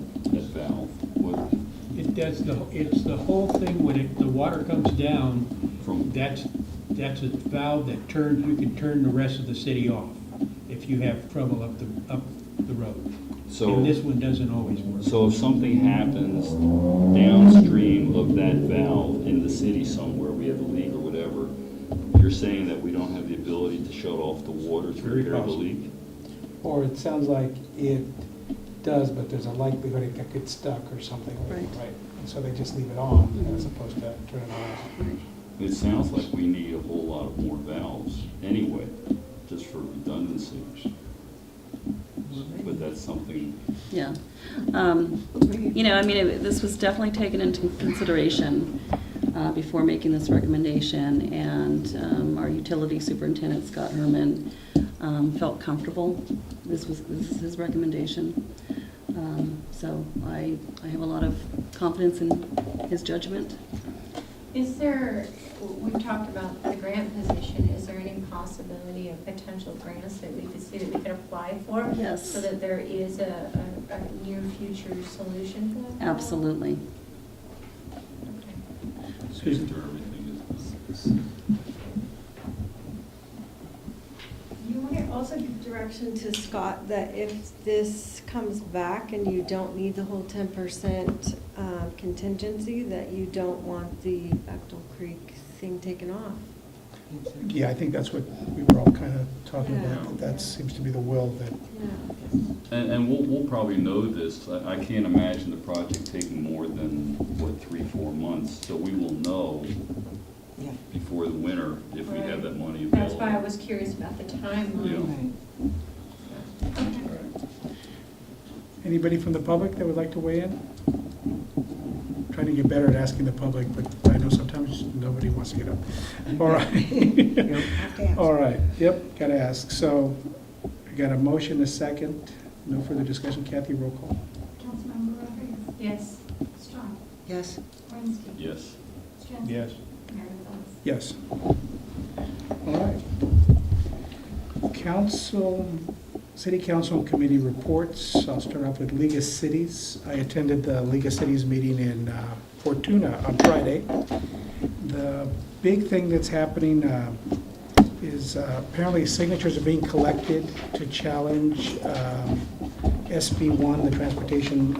valve? What, It's the whole thing, when the water comes down, from, that's a valve that turns, you can turn the rest of the city off if you have trouble up the road. so, And this one doesn't always work. so if something happens downstream of that valve in the city somewhere, we have a leak or whatever, you're saying that we don't have the ability to shut off the water to Very repair the possible. leak? or it sounds like it does, but there's a likelihood it could get stuck or something, Right. right? And so they just leave it on as opposed to turn it off. It sounds like we need a whole lot of more valves anyway, just for redundancy. But that's something, Yeah. This was definitely taken into consideration before making this recommendation, and our utility superintendent, Scott Herman, felt comfortable. This is his recommendation. So I have a lot of confidence in his judgment. Is there, we've talked about the grant position, is there any possibility of potential grants that we could see that we could apply for? Yes. So that there is a near future solution for that? Absolutely. Okay. after everything is. You might also give direction to Scott that if this comes back and you don't need the whole 10% contingency, that you don't want the Bechtel Creek thing taken off. Yeah, I think that's what we were all kind of talking Yeah. about, that seems to be the will that, Yeah. And we'll probably know this. I can't imagine the project taking more than, 3-4 months. So we will know Yeah. before the winter if we have that money available. That's why I was curious about the timeline. anybody from the public that would like to weigh in? Trying to get better at asking the public, but I know sometimes Nobody wants to get up. All right. Have to ask. All right, yep, gotta ask. So, I got a motion, a second. No further discussion. Kathy, roll call. Councilmember Rodriguez? Yes. Strong? Yes, Kaminsky? Yes. Stransky? Yes. Mayor Gonzalez? Yes. All right. Council, City Council and Committee reports. I'll start off with League of Cities. I attended the League of Cities meeting in Fortuna on Friday. The big thing that's happening is apparently signatures are being collected to challenge SB 1, the transportation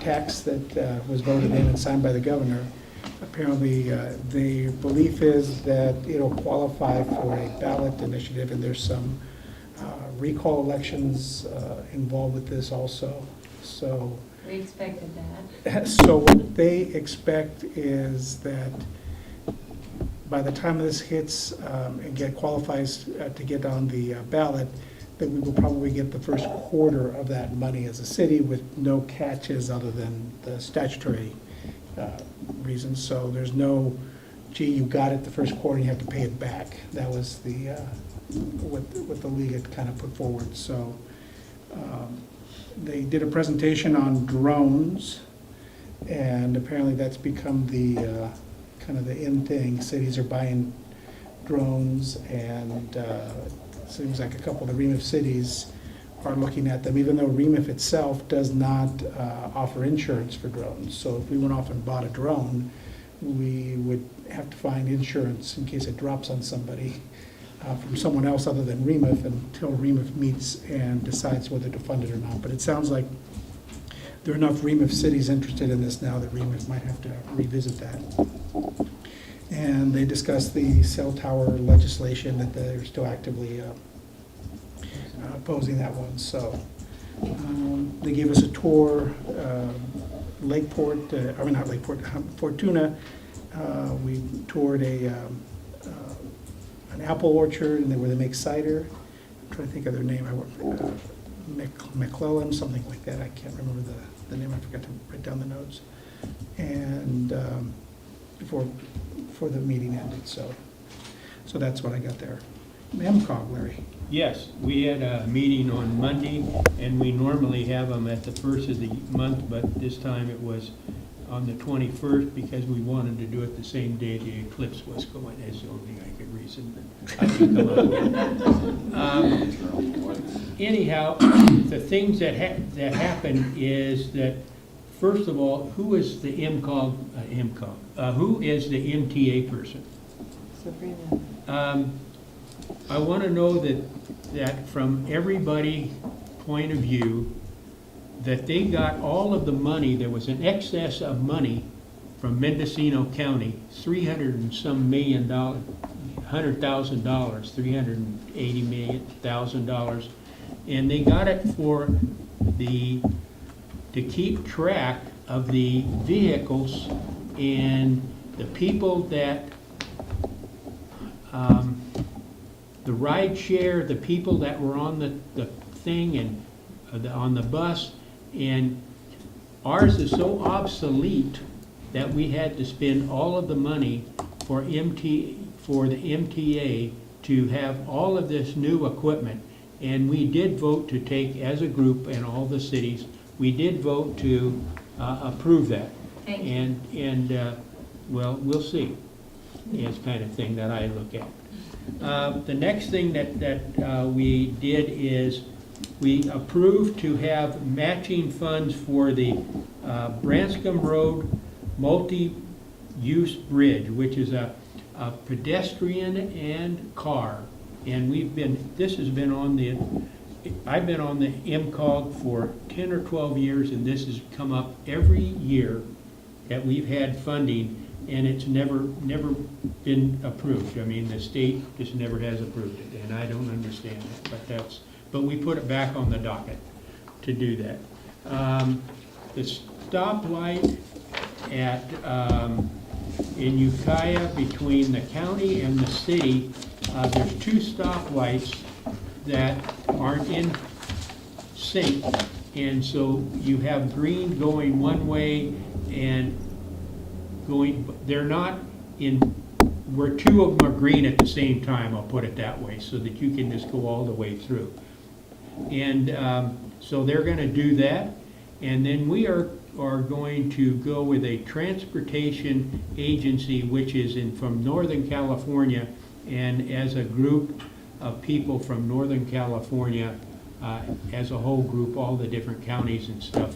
tax that was voted in and signed by the governor. Apparently, the belief is that it'll qualify for a ballot initiative, and there's some recall elections involved with this also. So, We expected that. so what they expect is that by the time this hits and qualifies to get on the ballot, that we will probably get the first quarter of that money as a city with no catches other than the statutory reasons. So there's no, gee, you got it the first quarter, you have to pay it back. That was the what the league had kind of put forward. So they did a presentation on drones, and apparently that's become the kind of the in thing. Cities are buying drones, and seems like a couple of the REMIF cities are looking at them, even though REMIF itself does not offer insurance for drones. So if we went off and bought a drone, we would have to find insurance in case it drops on somebody from someone else other than REMIF until REMIF meets and decides whether to fund it or not. But it sounds like there are enough REMIF cities interested in this now that REMIF might have to revisit that. And they discussed the cell tower legislation, that they're still actively opposing that one. So they gave us a tour, Lakeport, I mean not Lakeport, Fortuna. We toured an apple orchard, and where they make cider. I'm trying to think of their name. McClellan, something like that. I can't remember the name. I forgot to write down the notes. And before the meeting ended, so that's what I got there. MCOG, Larry. Yes, we had a meeting on Monday, and we normally have them at the first of the month, but this time it was on the 21st because we wanted to do it the same day the eclipse was going. That's the only thing I could reason. I could come up with. Anyhow, the things that happen is that, first of all, who is the who is the MTA person? Sabrina. I want to know that from everybody's point of view, that they got all of the money, there was an excess of money from Mendocino County, $300 and some million, $100,000, $380 million, and they got it to keep track of the vehicles and the people that, the ride share, the people that were on the thing and on the bus, and ours is so obsolete that we had to spend all of the money for the MTA to have all of this new equipment. And we did vote to take, as a group and all the cities, we did vote to approve that. Thank you. And well, we'll see. Is kind of thing that I look at. The next thing that we did is we approved to have matching funds for the Branscombe Road multi-use bridge, which is a pedestrian and car. And this has been on I've been on the MCOG for 10 or 12 years, and this has come up every year that we've had funding, and it's never been approved. I mean, the state just never has approved it, and I don't understand it, but we put it back on the docket to do that. The stoplight in Ukiah between the county and the city, there's two stoplights that aren't in sync, and so you have green going one way and going, they're not in, where two of them are green at the same time, I'll put it that way, so that you can just go all the way through. And so they're gonna do that, and then we are going to go with a transportation agency, which is from Northern California, and as a group of people from Northern California, as a whole group, all the different counties and stuff,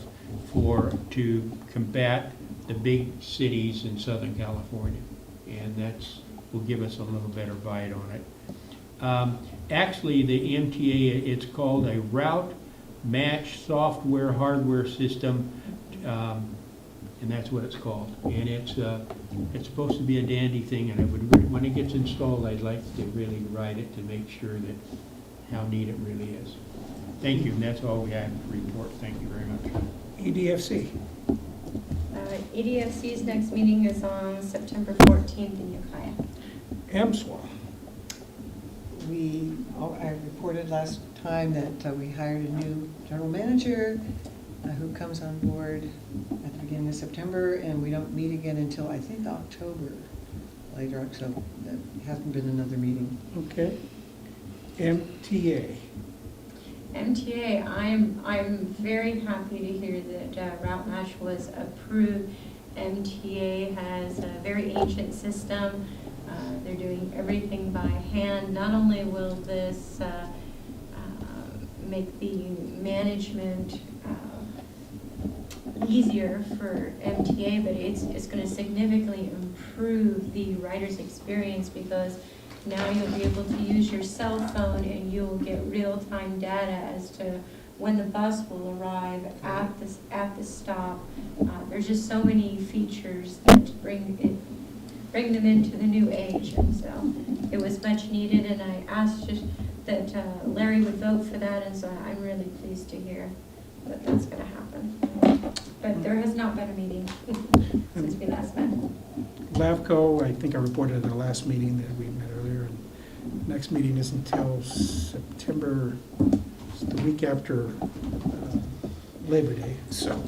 to combat the big cities in Southern California. And will give us a little better bite on it. Actually, the MTA, it's called a route match software hardware system, and that's what it's called. And it's supposed to be a dandy thing, and when it gets installed, I'd like to really ride it to make sure that how neat it really is. Thank you, and that's all we have to report. Thank you very much. EDFC. EDFC's next meeting is on September 14th in Ukiah. AMSWA. I reported last time that we hired a new general manager who comes on board at the beginning of September, and we don't meet again until, I think, October, later October. There hasn't been another meeting. Okay. MTA. MTA, I'm very happy to hear that Route Match was approved. MTA has a very ancient system. They're doing everything by hand. Not only will this make the management easier for MTA, but it's going to significantly improve the rider's experience, because now you'll be able to use your cell phone and you'll get real-time data as to when the bus will arrive at the stop. There's just so many features that bring them into the new age, and so it was much needed, and I asked just that Larry would vote for that, and so I'm really pleased to hear that that's going to happen. But there has not been a meeting since we last met. LAVCO, I think I reported at our last meeting that we met earlier. And next meeting is until September, the week after Labor Day. So,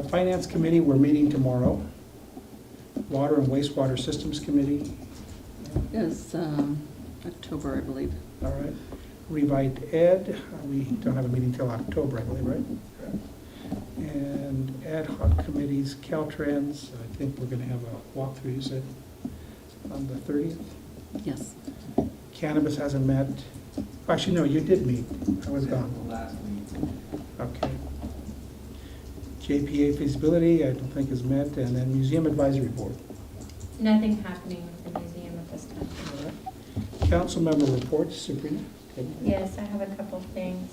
Finance Committee, we're meeting tomorrow. Water and Wastewater Systems Committee. It's October, I believe. All right. Revive Ed, we don't have a meeting till October, I believe, right? And ad hoc committees, Caltrans, I think we're going to have a walkthrough, you said, on the 30th. Yes. Cannabis hasn't met. Actually, no, you did meet. I was gone. Last meeting. Okay. JPA feasibility, I don't think is met, and then Museum Advisory Board. Nothing happening with the museum at this time. All right. Council member reports, Sabrina. Yes, I have a couple things.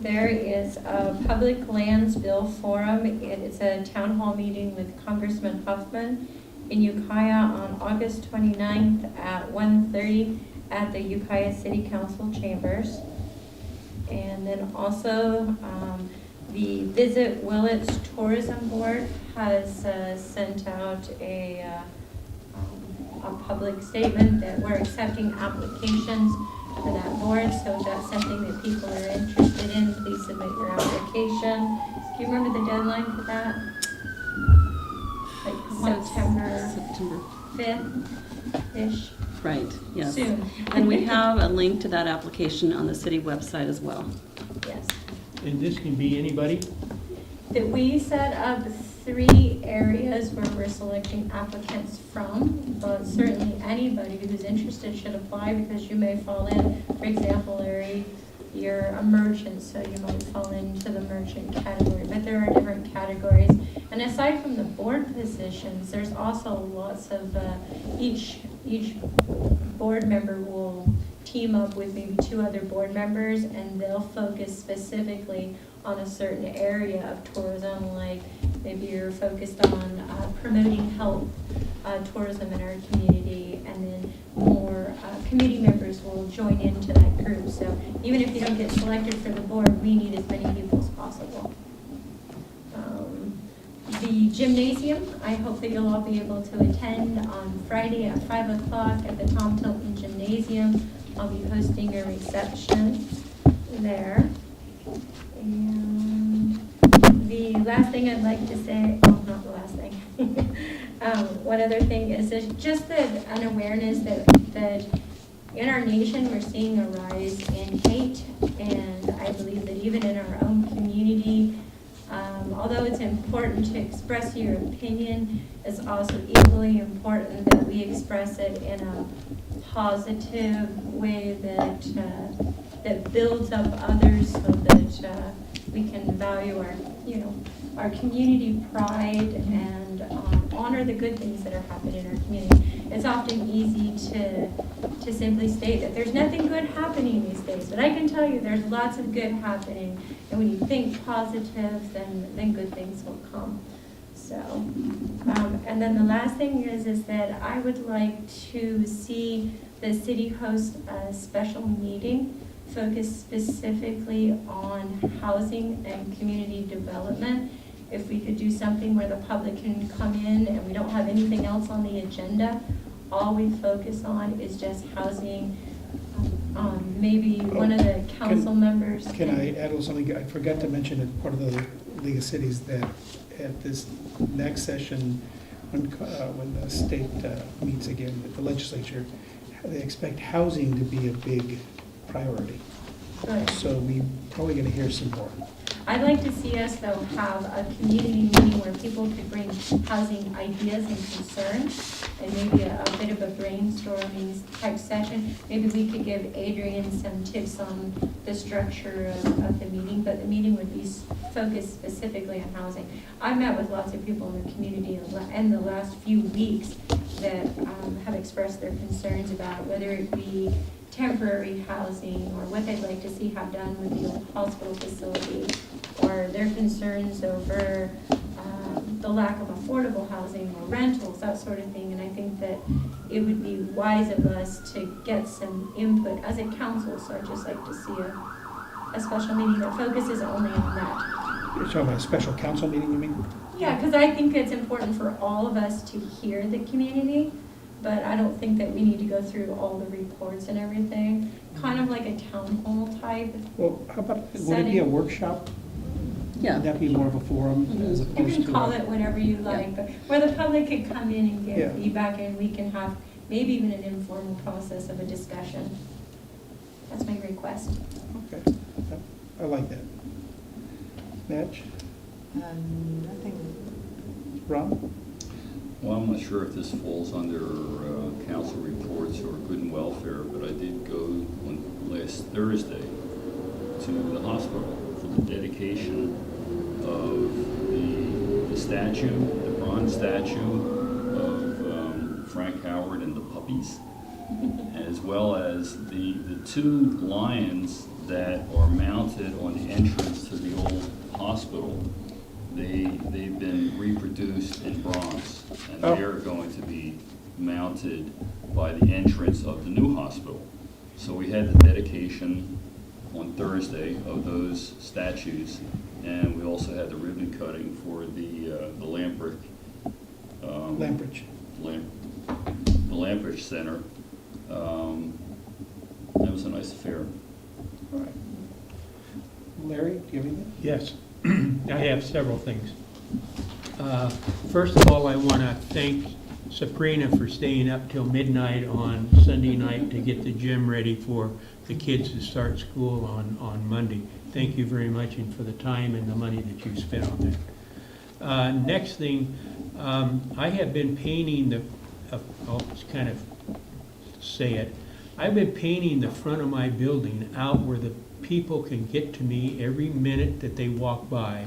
There is a Public Lands Bill Forum. It's a town hall meeting with Congressman Huffman in Ukiah on August 29th at 1:30 at the Ukiah City Council chambers. And then also the Visit Willits Tourism Board has sent out a public statement that we're accepting applications for that board. So if that's something that people are interested in, please submit your application. Do you remember the deadline for that? Like September 5th-ish? Right, yes. Soon. And we have a link to that application on the city website as well. Yes. And this can be anybody? That we set up 3 areas where we're selecting applicants from, but certainly anybody who's interested should apply, because you may fall in, for example, Larry, you're a merchant, so you might fall into the merchant category, but there are different categories. And aside from the board positions, there's also lots of, each board member will team up with maybe 2 other board members, and they'll focus specifically on a certain area of tourism, like maybe you're focused on promoting health tourism in our community, and then more committee members will join into that group. So even if you don't get selected for the board, we need as many people as possible. The gymnasium, I hope that you'll all be able to attend on Friday at 5 o'clock at the Tom Tilton Gymnasium. I'll be hosting a reception there. And the last thing I'd like to say, oh no, not the last thing. One other thing is there's just an awareness that in our nation, we're seeing a rise in hate, and I believe that even in our own community, although it's important to express your opinion, it's also equally important that we express it in a positive way that builds up others, so that we can value our community pride and honor the good things that are happening in our community. It's often easy to simply state that there's nothing good happening these days, but I can tell you there's lots of good happening, and when you think positive, then good things will come. So, and then the last thing is that I would like to see the city host a special meeting focused specifically on housing and community development. If we could do something where the public can come in and we don't have anything else on the agenda, all we focus on is just housing. Maybe one of the council members. Can I add a little something? I forgot to mention as part of the League of Cities that at this next session, when the state meets again with the legislature, they expect housing to be a big priority. Good. So we're probably going to hear some more. I'd like to see us, though, have a community meeting where people could bring housing ideas and concerns, and maybe a bit of a brainstorming type session. Maybe we could give Adrian some tips on the structure of the meeting, but the meeting would be focused specifically on housing. I've met with lots of people in the community in the last few weeks that have expressed their concerns about whether it be temporary housing or what they'd like to see have done with the old hospital facility, or their concerns over the lack of affordable housing or rentals, that sort of thing. And I think that it would be wise of us to get some input as a council. So I'd just like to see a special meeting that focuses only on that. You're talking about a special council meeting, you mean? Yeah, because I think it's important for all of us to hear the community, but I don't think that we need to go through all the reports and everything. Kind of like a town hall type. Well, how about, would it be a workshop? Yeah. Would that be more of a forum as You opposed to? can call it whatever you like, but where the public could come in and Yeah. give feedback, and we can have maybe even an informal process of a discussion. That's my request. Okay, I like that. Madge? Nothing. Ron? Well, I'm not sure if this falls under council reports or good and welfare, but I did go on last Thursday to the hospital for the dedication of the statue, the bronze statue of Frank Howard and the puppies, as well as the two lions that are mounted on the entrance to the old hospital. They've been reproduced in bronze, and they're going to be mounted by the entrance of the new hospital. So we had the dedication on Thursday of those statues, and we also had the ribbon cutting for the Lamprecht. The Lamprecht Center. That was a nice affair. All right. Larry, do you have anything? Yes, I have several things. First of all, I want to thank Sabrina for staying up till midnight on Sunday night to get the gym ready for the kids to start school on Monday. Thank you very much, and for the time and the money that you spent on that. Next thing, I have been painting I'll just kind of say it. I've been painting the front of my building out where the people can get to me every minute that they walk by.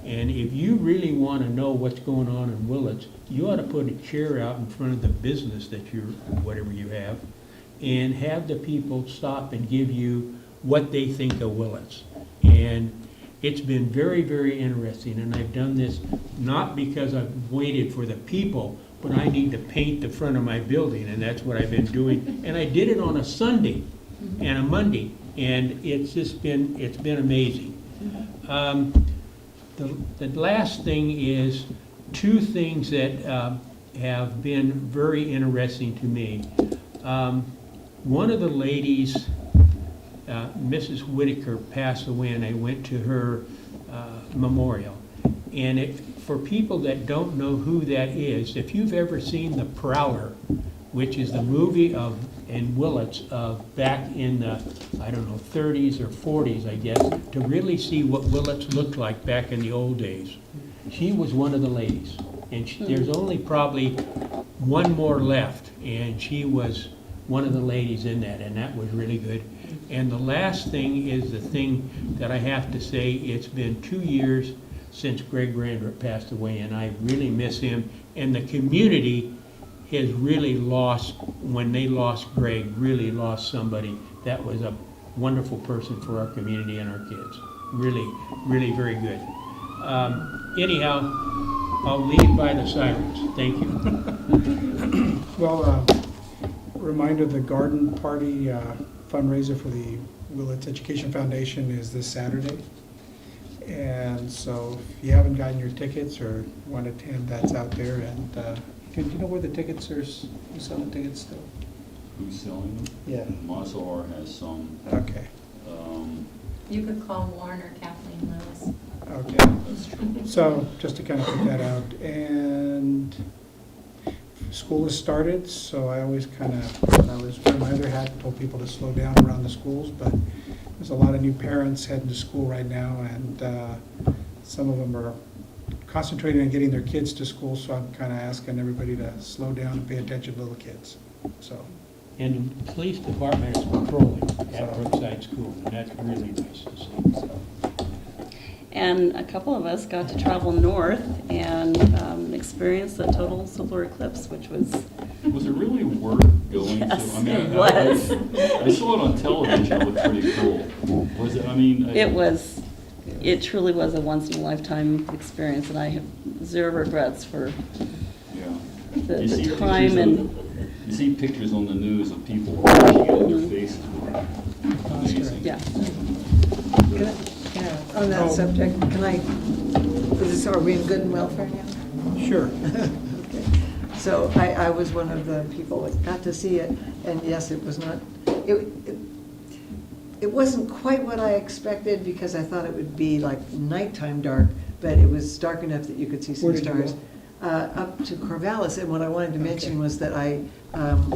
And if you really want to know what's going on in Willits, you ought to put a chair out in front of the business that whatever you have, and have the people stop and give you what they think of Willits. And it's been very, very interesting, and I've done this not because I've waited for the people, but I need to paint the front of my building, and that's what I've been doing. And I did it on a Sunday and a Monday, and it's been amazing. The last thing is two things that have been very interesting to me. One of the ladies, Mrs. Whitaker, passed away, and I went to her memorial. And for people that don't know who that is, if you've ever seen The Prowler, which is the movie in Willits of back in the, I don't know, 30s or 40s, I guess, to really see what Willits looked like back in the old days. She was one of the ladies, and there's only probably one more left, and she was one of the ladies in that, and that was really good. And the last thing is the thing that I have to say, it's been 2 years since Greg Randrup passed away, and I really miss him. And the community has really lost, when they lost Greg, really lost somebody that was a wonderful person for our community and our kids. Really, really very good. Anyhow, I'll leave by the sirens. Thank you. Well, reminder, the garden party fundraiser for the Willits Education Foundation is this Saturday. And so if you haven't gotten your tickets or want to attend, that's out there. And do you know where the tickets are? Who's selling tickets still? Who's selling them? Yeah. Mazar has some. Okay. You could call Warren or Kathleen Lewis. Okay. That's true. So just to kind of put that out. And school has started, so I always kind of, when I was wearing my other hat, told people to slow down around the schools, but there's a lot of new parents heading to school right now, and some of them are concentrating on getting their kids to school, so I'm kind of asking everybody to slow down and pay attention to little kids. So. And the police department is patrolling at Brookside School, and that's really nice to see. And a couple of us got to travel north and experience the total solar eclipse, which was... Was it really worth going Yes, to? I mean, it was. I saw it on television. It looked pretty cool. Was it? I mean, It truly was a once-in-a-lifetime experience, and I have zero regrets for Yeah. the time and... You see pictures on the news of people washing out their faces. Amazing. Yeah. On that subject, are we in good and welfare now? Sure. Okay. So I was one of the people that got to see it, and yes, it was not, it wasn't quite what I expected, because I thought it would be like nighttime dark, but it was dark enough that you could see some Where did you stars. go? Up to Corvallis, and what I wanted to mention was that I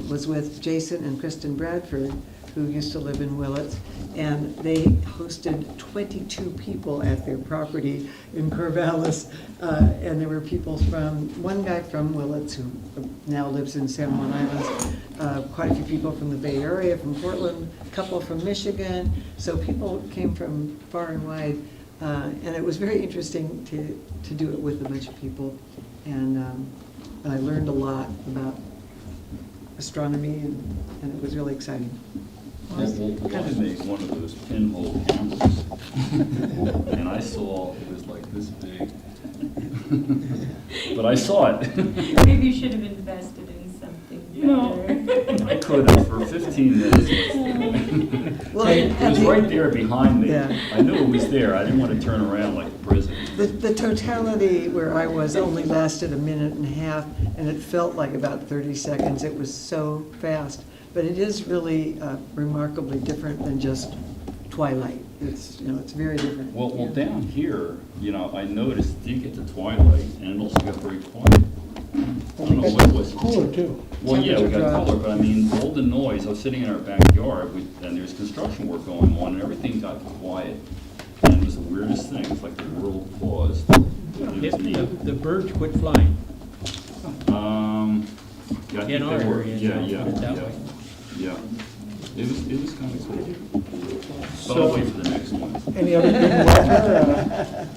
was with Jason and Kristen Bradford, who used to live in Willits, and they hosted 22 people at their property in Corvallis, and there were people one guy from Willits who now lives in San Juan Islands, quite a few people from the Bay Area, from Portland, a couple from Michigan, so people came from far and wide, and it was very interesting to do it with a bunch of people, and I learned a lot about astronomy, and it was really exciting. Well, I made one of those pinhole cameras, and I saw it was like this big. But I saw it. Maybe you should have invested in something better. I could have for 15 minutes. Well, It was right there behind me. Yeah. I knew it was there. I didn't want to turn around like a prison. The totality where I was only lasted a minute and a half, and it felt like about 30 seconds. It was so fast. But it is really remarkably different than just twilight. It's very different. Well, down here, I noticed it did get to twilight, and it also got very quiet. I don't know what it was. Cooler too. Well, yeah, we Temperature got dropped. cooler, but I mean, all the noise, I was sitting in our backyard, and there's construction work going on, and everything got quiet. And it was the weirdest thing. It's like the world paused. It was neat. The birds quit flying. Yeah, I think In our they were. area, Yeah, put it yeah, that yeah. way. Yeah. It was kind of cool. But So- I'll wait for the next one. Any other good and welfare?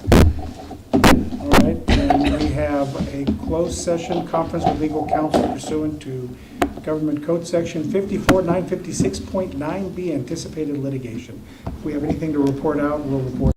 All right, and we have a closed session conference with legal counsel pursuant to Government Code Section 54, 956.9B, anticipated litigation. If we have anything to report out, we'll report